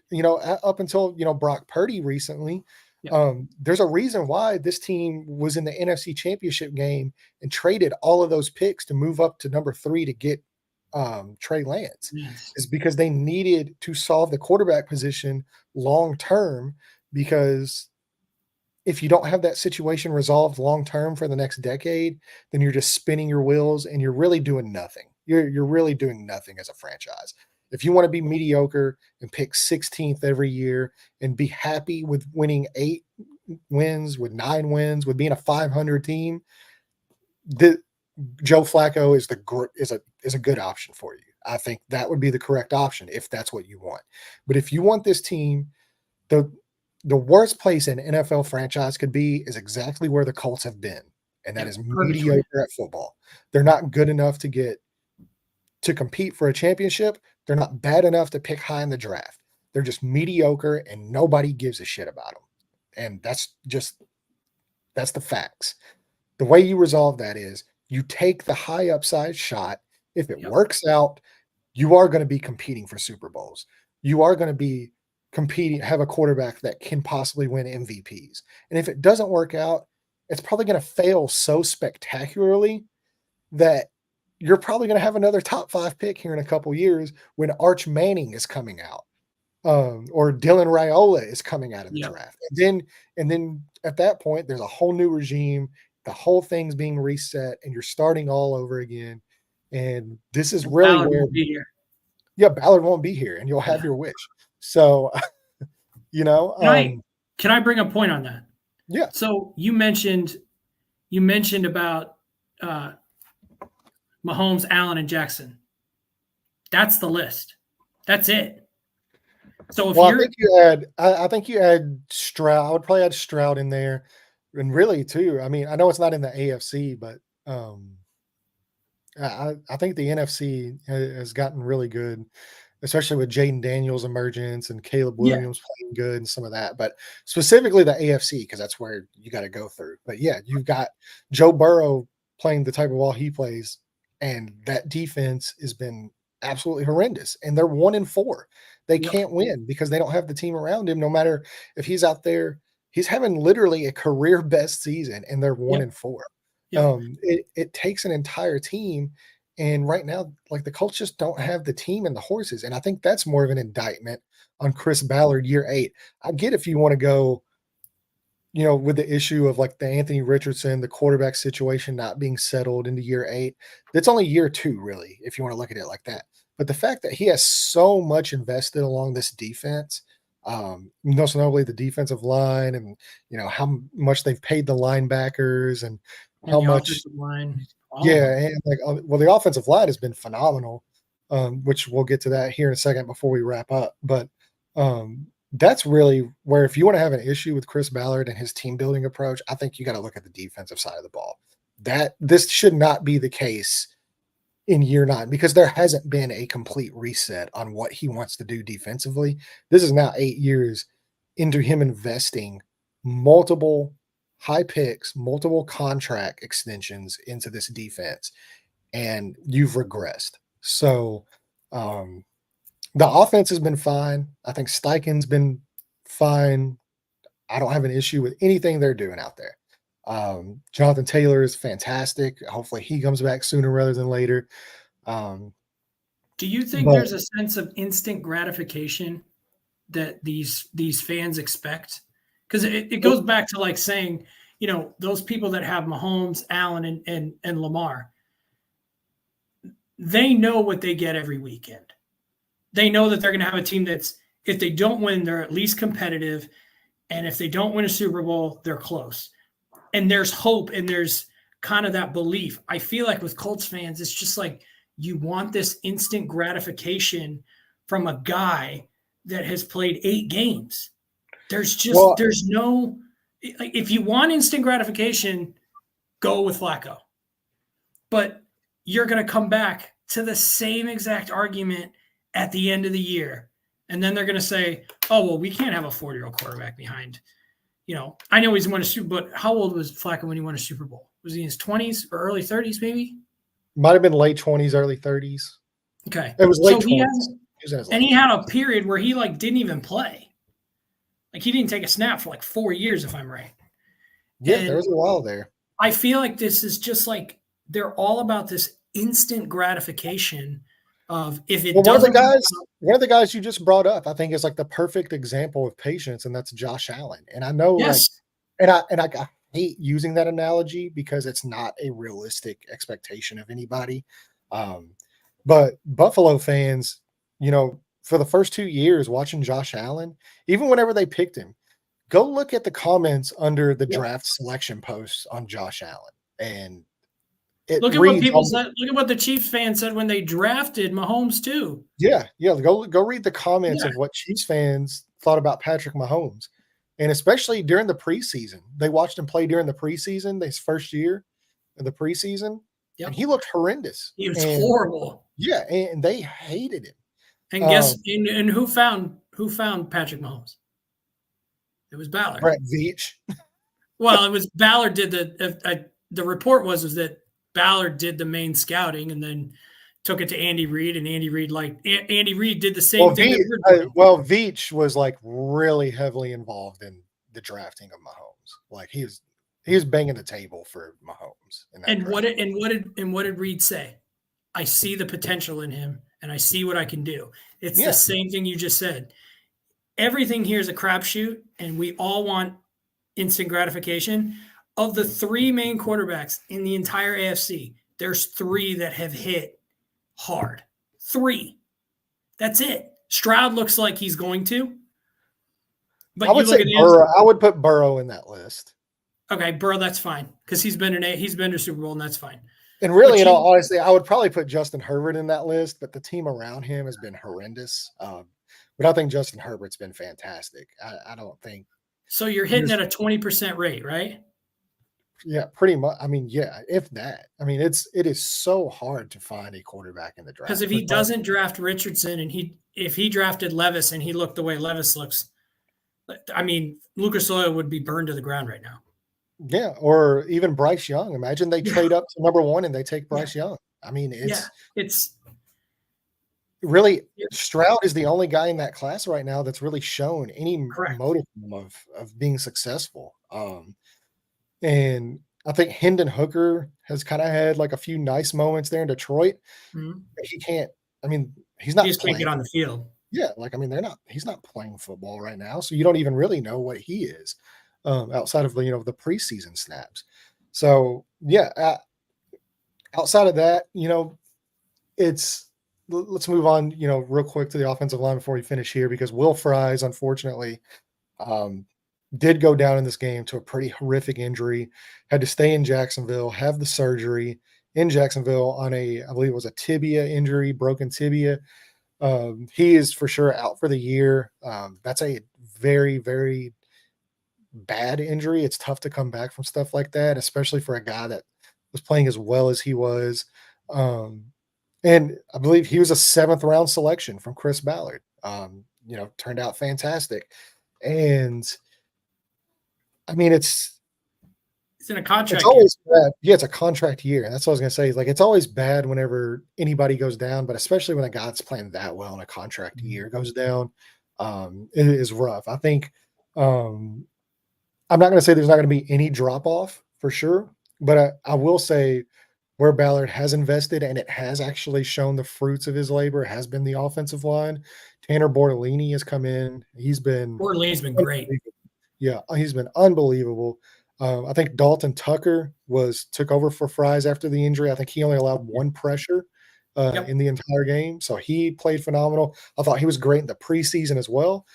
up until Brock Purdy recently, Yep. there's a reason why this team was in the NFC Championship game and traded all of those picks to move up to number 3 to get Trey Lance, Yes. is because they needed to solve the quarterback position long term. Because if you don't have that situation resolved long term for the next decade, then you're just spinning your wheels and you're really doing nothing. You're really doing nothing as a franchise. If you want to be mediocre and pick 16th every year and be happy with winning 8 wins, with 9 wins, with being a 500 team, the Joe Flacco is a good option for you. I think that would be the correct option if that's what you want. But if you want this team, the the worst place an NFL franchise could be is exactly where the Colts have been, and that Yep. is Purgatory. mediocre at football. They're not good enough to compete for a championship. They're not bad enough to pick high in the draft. They're just mediocre, and nobody gives a shit about them. And that's the facts. The way you resolve that is you take the high upside shot. If it Yep. works out, you are going to be competing for Super Bowls. You are going to be competing, have a quarterback that can possibly win MVPs. And if it doesn't work out, it's probably going to fail so spectacularly that you're probably going to have another top 5 pick here in a couple years when Arch Manning is coming out, or Dylan Raiola is coming out of the Yep. draft. And then at that point, there's a whole new regime. The whole thing's being reset, and you're starting all over again. And this is And really Ballard where, won't be here. yeah, Ballard won't be here, and you'll have your wish. So, you know, Can I bring a point on that? yeah, So you mentioned about Mahomes, Allen, and Jackson. That's the list. That's it. So if well, you're I think you add Stroud. I would probably add Stroud in there, and really too. I mean, I know it's not in the AFC, but I think the NFC has gotten really good, especially with Jaden Daniels' emergence and Caleb yeah, Williams playing good and some of that. But specifically the AFC, because that's where you got to go through. But yeah, you've got Joe Burrow playing the type of ball he plays, and that defense has been absolutely horrendous. And they're 1-4. They yep, can't win because they don't have the team around him. No matter if he's out there, he's having literally a career best season, and they're 1-4. yep. It takes an entire team, and right now, like the Colts just don't have the team and the horses, and I think that's more of an indictment on Chris Ballard year 8. I get if you want to go, with the issue of like the Anthony Richardson, the quarterback situation not being settled into year 8. That's only year 2, really, if you want to look at it like that. But the fact that he has so much invested along this defense, most notably the defensive line, and how much they've paid the linebackers and And how the much, offensive line. yeah, and like, well, the offensive line has been phenomenal, which we'll get to that here in a second before we wrap up. But that's really where, if you want to have an issue with Chris Ballard and his team building approach, I think you got to look at the defensive side of the ball. That this should not be the case in year 9, because there hasn't been a complete reset on what he wants to do defensively. This is now 8 years into him investing multiple high picks, multiple contract extensions into this defense, and you've regressed. So, the offense has been fine. I think Steichen's been fine. I don't have an issue with anything they're doing out there. Jonathan Taylor is fantastic. Hopefully he comes back sooner rather than later. Do you think But there's a sense of instant gratification that these fans expect? Because it goes back to like saying, those people that have Mahomes, Allen, and Lamar, they know what they get every weekend. They know that they're going to have a team that's, if they don't win, they're at least competitive. And if they don't win a Super Bowl, they're close. And there's hope and there's kind of that belief. I feel like with Colts fans, it's just like you want this instant gratification from a guy that has played 8 games. There's no, if you want instant gratification, go with Flacco. But you're going to come back to the same exact argument at the end of the year. And then they're going to say, oh, well, we can't have a 40-year-old quarterback behind. I know he's won a Super Bowl, but how old was Flacco when he won a Super Bowl? Was he in his 20s or early 30s, maybe? Might have been late 20s, early 30s. Okay. It was late 20s. He had a period where he didn't even play. He didn't take a snap for 4 years, if I'm right. Yeah, there was a while there. I feel like this is just they're all about this instant gratification of if it doesn't. One of the guys you just brought up, I think, is the perfect example of patience, and that's Josh Allen. And I know, yes. I hate using that analogy because it's not a realistic expectation of anybody. But Buffalo fans, for the first 2 years watching Josh Allen, even whenever they picked him, go look at the comments under the draft selection posts on Josh Allen. And look at what people said. Look at what the Chiefs fans said when they drafted Mahomes too. Yeah. Go read the comments of what Chiefs fans thought about Patrick Mahomes. And especially during the preseason. They watched him play during the preseason, his first year of the preseason. Yep. And he looked horrendous. He was horrible. Yeah, and they hated him. And guess and who found Patrick Mahomes? It was Ballard. Brett Veach. Well, it was Ballard did the report was that Ballard did the main scouting and then took it to Andy Reid, and Andy Reid did the same thing. Veach was really heavily involved in the drafting of Mahomes. He was banging the table for Mahomes. What did Reid say? I see the potential in him, and I see what I can do. It's the same thing you just said. Everything here is a crapshoot, and we all want instant gratification. Of the 3 main quarterbacks in the entire AFC, there's 3 that have hit hard. 3. That's it. Stroud looks like he's going to. But I would say Burrow. I would put Burrow in that list. Okay, Burrow, that's fine because he's been to Super Bowl, and that's fine. And really, in all honesty, I would probably put Justin Herbert in that list, but the team around him has been horrendous. But I think Justin Herbert's been fantastic. I don't think. So you're hitting at a 20% rate, right? Yeah, pretty much. I mean, yeah, if that. I mean, it is so hard to find a quarterback in the draft. Because if he doesn't draft Richardson and if he drafted Levis and he looked the way Levis looks, I mean, Lucas Oil would be burned to the ground right now. Yeah, or even Bryce Young. Imagine they trade up to number 1 and they take Bryce Young. I mean, it's really Stroud is the only guy in that class right now that's really shown any motive of being successful. And I think Hendon Hooker has kind of had a few nice moments there in Detroit. Mm-hmm. He can't. I mean, he's not. He just can't get on the field. Yeah, he's not playing football right now, so you don't even really know what he is outside of the preseason snaps. So yeah, outside of that, let's move on, real quick to the offensive line before we finish here, because Will Fries, unfortunately, did go down in this game to a pretty horrific injury, had to stay in Jacksonville, have the surgery in Jacksonville on I believe it was a tibia injury, broken tibia. He is for sure out for the year. That's a very, very bad injury. It's tough to come back from stuff like that, especially for a guy that was playing as well as he was. And I believe he was a 7th round selection from Chris Ballard. Turned out fantastic. And I mean, it's in a contract. It's always bad. Yeah, it's a contract year. And that's what I was going to say. It's always bad whenever anybody goes down, but especially when a guy that's playing that well in a contract year goes down, it is rough. I think I'm not going to say there's not going to be any drop off for sure, but I will say where Ballard has invested and it has actually shown the fruits of his labor has been the offensive line. Tanner Bortolini has come in. Bortolini's been great. Yeah, he's been unbelievable. I think Dalton Tucker took over for Fries after the injury. I think he only allowed one pressure in the entire game, so he played phenomenal. I thought he was great in the preseason as well.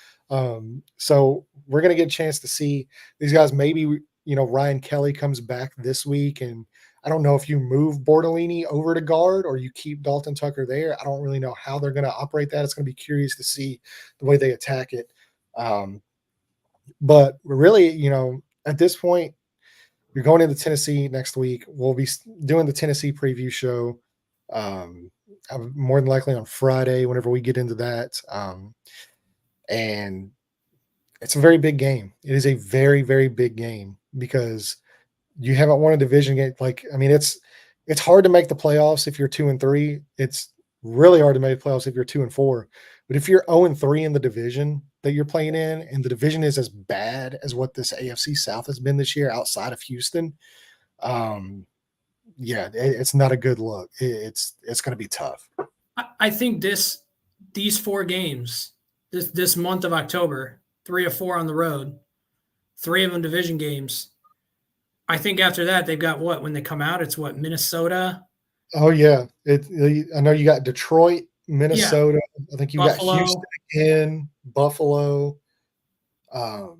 So we're going to get a chance to see these guys. Maybe Ryan Kelly comes back this week, and I don't know if you move Bortolini over to guard or you keep Dalton Tucker there. I don't really know how they're going to operate that. It's going to be curious to see the way they attack it. But really, at this point, you're going into Tennessee next week. We'll be doing the Tennessee preview show more than likely on Friday whenever we get into that. And it's a very big game. It is a very, very big game because you haven't won a division game. It's hard to make the playoffs if you're 2-3. It's really hard to make the playoffs if you're 2-4. But if you're 0-3 in the division that you're playing in, and the division is as bad as what this AFC South has been this year outside of Houston, it's not a good look. It's going to be tough. I think these 4 games, this month of October, 3 or 4 on the road, 3 of them division games. I think after that they've got when they come out, it's Minnesota. Oh yeah, I know you got Detroit, Minnesota. Yeah. I think you got Houston again, Buffalo. I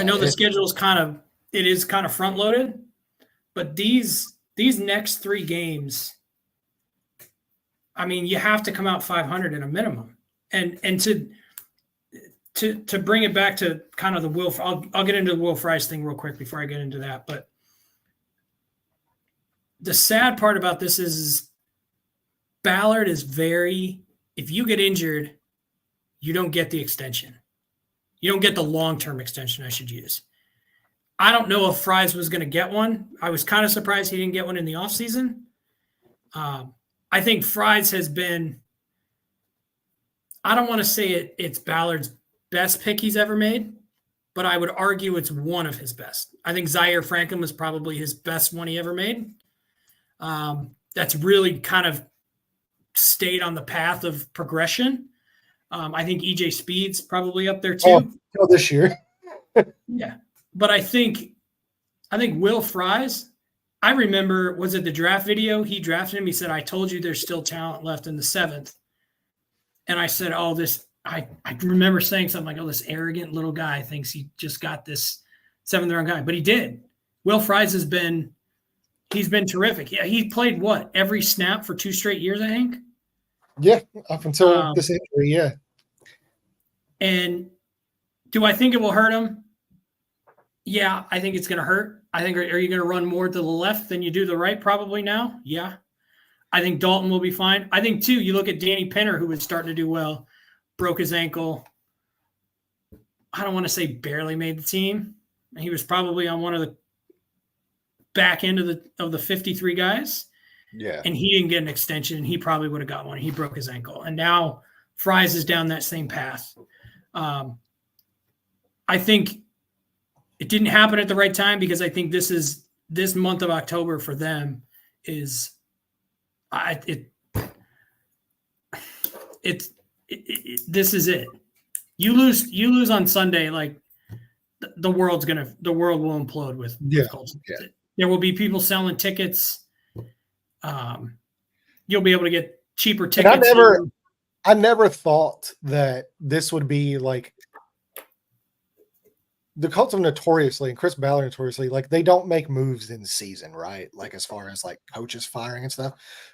know the schedule is kind of front loaded, but these next 3 games, you have to come out 500 at a minimum, and to bring it back to kind of the Will. I'll get into the Will Fries thing real quick before I get into that, but the sad part about this is Ballard is if you get injured, you don't get the extension. You don't get the long-term extension, I should use. I don't know if Fries was going to get one. I was kind of surprised he didn't get one in the offseason. I think Fries has been, I don't want to say it's Ballard's best pick he's ever made, but I would argue it's one of his best. I think Zaire Franklin was probably his best one he ever made. That's really kind of stayed on the path of progression. I think EJ Speed's probably up there too. This year. Yeah. But I think Will Fries, I remember, was it the draft video? He drafted him. He said, I told you there's still talent left in the 7th. And I said, I remember saying something like, this arrogant little guy thinks he just got this 7th round guy. But he did. Will Fries he's been terrific. Yeah, he played every snap for 2 straight years, I think. Yeah, up until this injury, yeah. And do I think it will hurt him? Yeah, I think it's going to hurt. I think, are you going to run more to the left than you do the right probably now? Yeah. I think Dalton will be fine. I think, too, you look at Danny Pinner, who was starting to do well, broke his ankle. I don't want to say barely made the team. He was probably on one of the back end of the 53 guys. Yeah. And he didn't get an extension, and he probably would have got one. He broke his ankle. And now Fries is down that same path. I think it didn't happen at the right time because I think this month of October for them is this is it. You lose on Sunday, like the world will implode with Colts. Yeah. There will be people selling tickets. You'll be able to get cheaper tickets. I never thought that this would be like the Colts are notoriously, and Chris Ballard notoriously, like they don't make moves in season, right? Like as far as like coaches firing and stuff.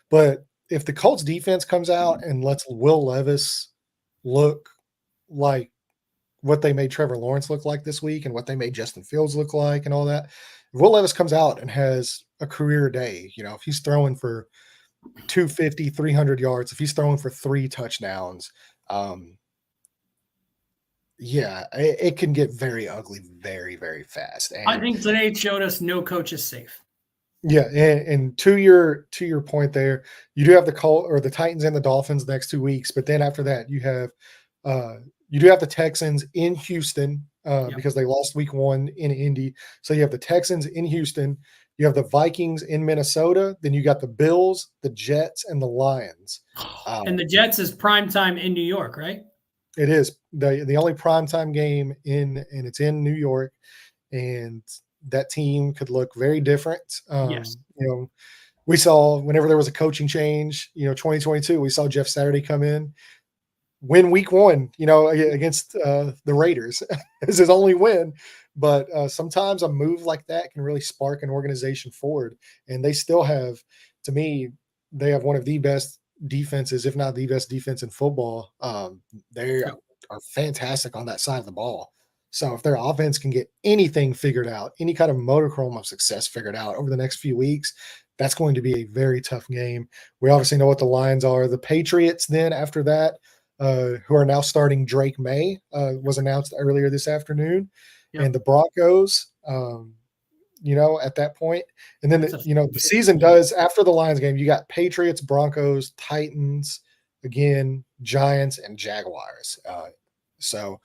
But if the Colts defense comes out and lets Will Levis look like what they made Trevor Lawrence look like this week and what they made Justin Fields look like and all that, if Will Levis comes out and has a career day, if he's throwing for 250, 300 yards, if he's throwing for 3 touchdowns, it can get very ugly very, very fast. And I think today it showed us no coach is safe. Yeah, and to your point there, you do have the Titans and the Dolphins next 2 weeks, but then after that you have the Texans in Houston because they lost week 1 in Indy. So you have the Texans in Houston, you have the Vikings in Minnesota, then you got the Bills, the Jets, and the Lions. And the Jets is primetime in New York, right? It is the only primetime game and it's in New York. And that team could look very different. Yes. We saw whenever there was a coaching change, 2022, we saw Jeff Saturday come in, win week 1, against the Raiders. It's his only win. But sometimes a move like that can really spark an organization forward. And they still have, to me, they have one of the best defenses, if not the best defense in football. They are fantastic on that side of the ball. So if their offense can get anything figured out, any kind of monochrome of success figured out over the next few weeks, that's going to be a very tough game. We obviously know what the lines are. The Patriots then after that, who are now starting Drake May, was announced earlier this afternoon. Yep. And the Broncos, at that point. And then, the season does, after the Lions game, you got Patriots, Broncos, Titans, again, Giants, and Jaguars. So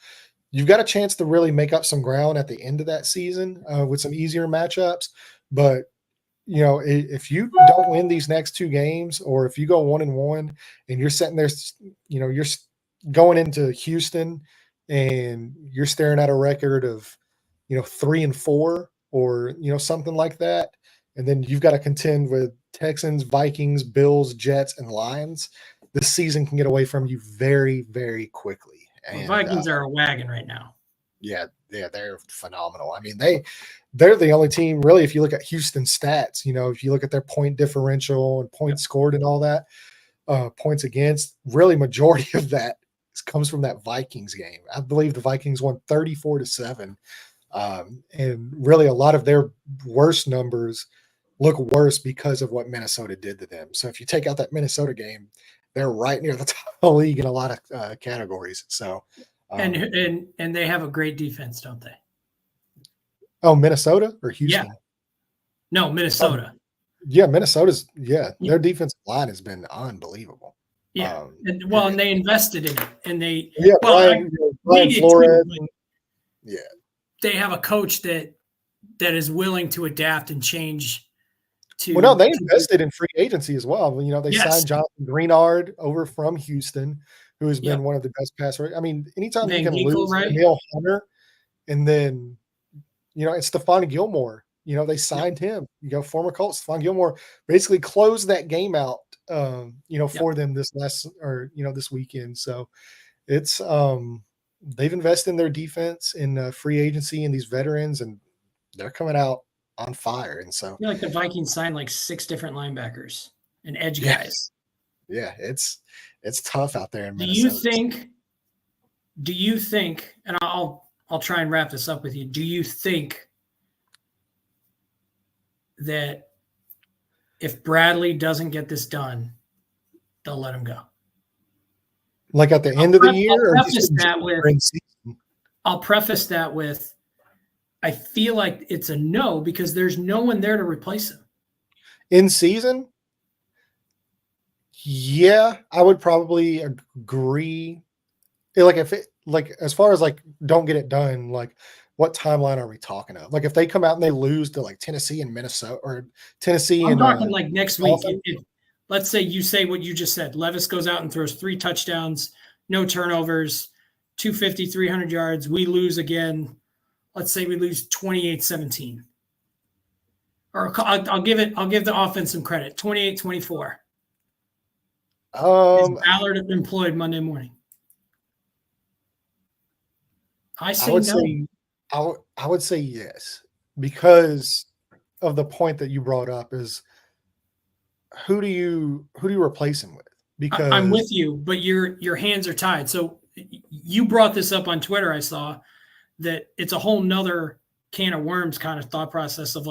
you've got a chance to really make up some ground at the end of that season with some easier matchups. But, if you don't win these next 2 games, or if you go 1-1 and you're sitting there, you're going into Houston and you're staring at a record of, 3-4 or, something like that. And then you've got to contend with Texans, Vikings, Bills, Jets, and Lions. This season can get away from you very, very quickly. And Vikings are a wagon right now. Yeah, they're phenomenal. I mean, they're the only team, really, if you look at Houston stats, if you look at their point differential and points scored and all that, points against, really majority of that comes from that Vikings game. I believe the Vikings won 34-7. And really a lot of their worst numbers look worse because of what Minnesota did to them. So if you take out that Minnesota game, they're right near the top of the league in a lot of categories. So and they have a great defense, don't they? Oh, Minnesota or Houston? Yeah. No, Minnesota. Minnesota's their defensive line has been unbelievable. Yeah, and they invested in it, and they Brian Flores. They have a coach that is willing to adapt and change. They invested in free agency as well. They signed Jonathan Greenard over from Houston, who has been one of the best passers. I mean, anytime you can lose Emil Hunter, and then it's Stephon Gilmore. They signed him. Former Colts Stephon Gilmore basically closed that game out. For them this this weekend. So it's they've invested in their defense in free agency and these veterans, and they're coming out on fire. And so I feel like the Vikings signed like 6 different linebackers and edge guys. Yeah, it's tough out there in Minnesota. Do you think, and I'll try and wrap this up with you. Do you think that if Bradley doesn't get this done, they'll let him go? Like at the end of the year? I'll preface that with, I feel like it's a no because there's no one there to replace him. In season? Yeah, I would probably agree. As far as don't get it done, what timeline are we talking of? If they come out and they lose to Tennessee and Minnesota or Tennessee, I'm talking next week. If, let's say you say what you just said. Levis goes out and throws 3 touchdowns, no turnovers, 250, 300 yards. We lose again. Let's say we lose 28-17. Or I'll give the offense some credit. 28-24. Is Ballard employed Monday morning? I would say yes, because of the point that you brought up is who do you replace him with? Because I'm with you, but your hands are tied. So you brought this up on Twitter. I saw that it's a whole nother can of worms kind of thought process of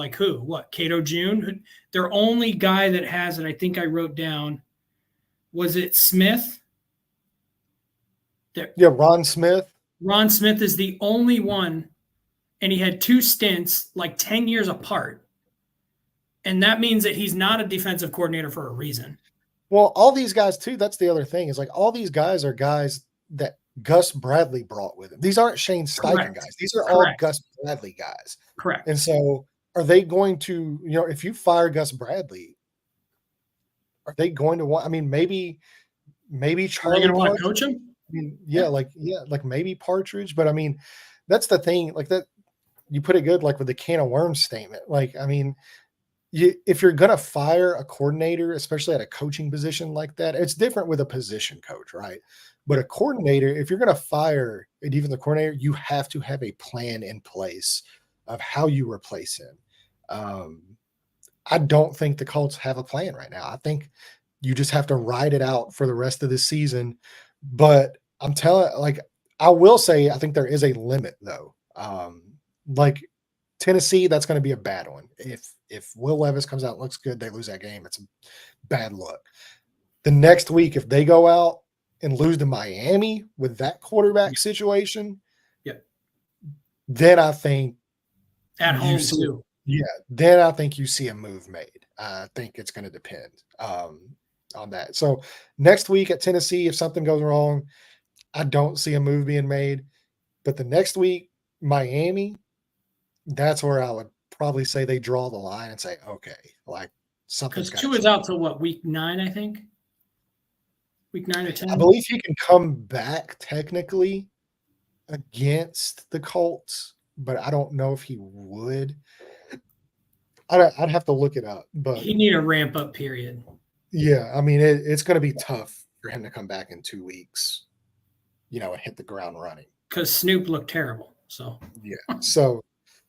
Cato June. Their only guy that has it, I think I wrote down, was it Smith? Ron Smith. Ron Smith is the only one, and he had 2 stints 10 years apart. And that means that he's not a defensive coordinator for a reason. Well, all these guys too, that's the other thing, is all these guys are guys that Gus Bradley brought with him. These aren't Shane Steichen guys. These are all Gus Bradley guys. Correct. And so are they going to, if you fire Gus Bradley, are they going to want, maybe Charlie. Are they going to want to coach him? Maybe Partridge. But that's the thing, you put it good, like with the can of worms statement. Like, I mean, if you're going to fire a coordinator, especially at a coaching position like that, it's different with a position coach, right? But a coordinator, if you're going to fire a defensive coordinator, you have to have a plan in place of how you replace him. I don't think the Colts have a plan right now. I think you just have to ride it out for the rest of the season. But I'm telling, like, I will say, I think there is a limit though. Like Tennessee, that's going to be a bad one. If Will Levis comes out and looks good, they lose that game. It's a bad look. The next week, if they go out and lose to Miami with that quarterback situation, then I think at home too. Yeah, then I think you see a move made. I think it's going to depend on that. So next week at Tennessee, if something goes wrong, I don't see a move being made. But the next week, Miami, that's where I would probably say they draw the line and say, okay, like something's got to change. Because Tua is out to what, week 9, I think? Week 9 or 10? I believe he can come back technically against the Colts, but I don't know if he would. I'd have to look it up, but he need a ramp up period. Yeah, I mean it's going to be tough for him to come back in 2 weeks, and hit the ground running. Because Snoop looked terrible. So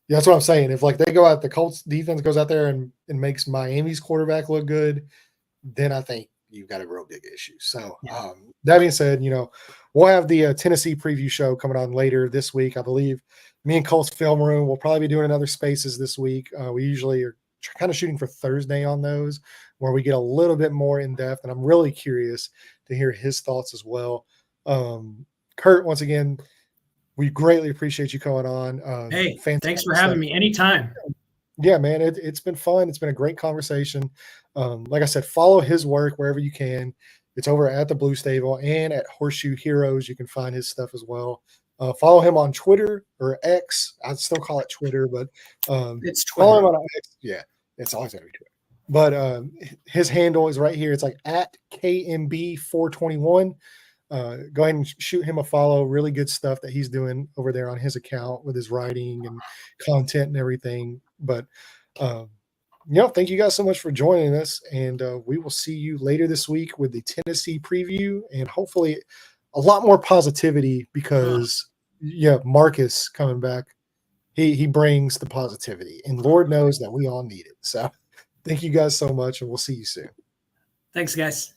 that's what I'm saying. If like they go out, the Colts defense goes out there and makes Miami's quarterback look good, then I think you've got a real big issue. So that being said, we'll have the Tennessee preview show coming on later this week, I believe. Me and Colts Film Room will probably be doing another Spaces this week. We usually are kind of shooting for Thursday on those, where we get a little bit more in depth, and I'm really curious to hear his thoughts as well. Kurt, once again, we greatly appreciate you coming on. Hey, thanks for having me anytime. Yeah, man, it's been fun. It's been a great conversation. Like I said, follow his work wherever you can. It's over at the Blue Stable and at Horseshoe Heroes. You can find his stuff as well. Follow him on Twitter or X. I still call it Twitter, but it's Twitter. Follow him on X. Yeah, it's always going to be Twitter. But his handle is right here. It's like at KMB421. Go ahead and shoot him a follow. Really good stuff that he's doing over there on his account with his writing and content and everything. But thank you guys so much for joining us, and we will see you later this week with the Tennessee preview, and hopefully a lot more positivity because Marcus coming back, he brings the positivity, and Lord knows that we all need it. So thank you guys so much, and we'll see you soon. Thanks, guys.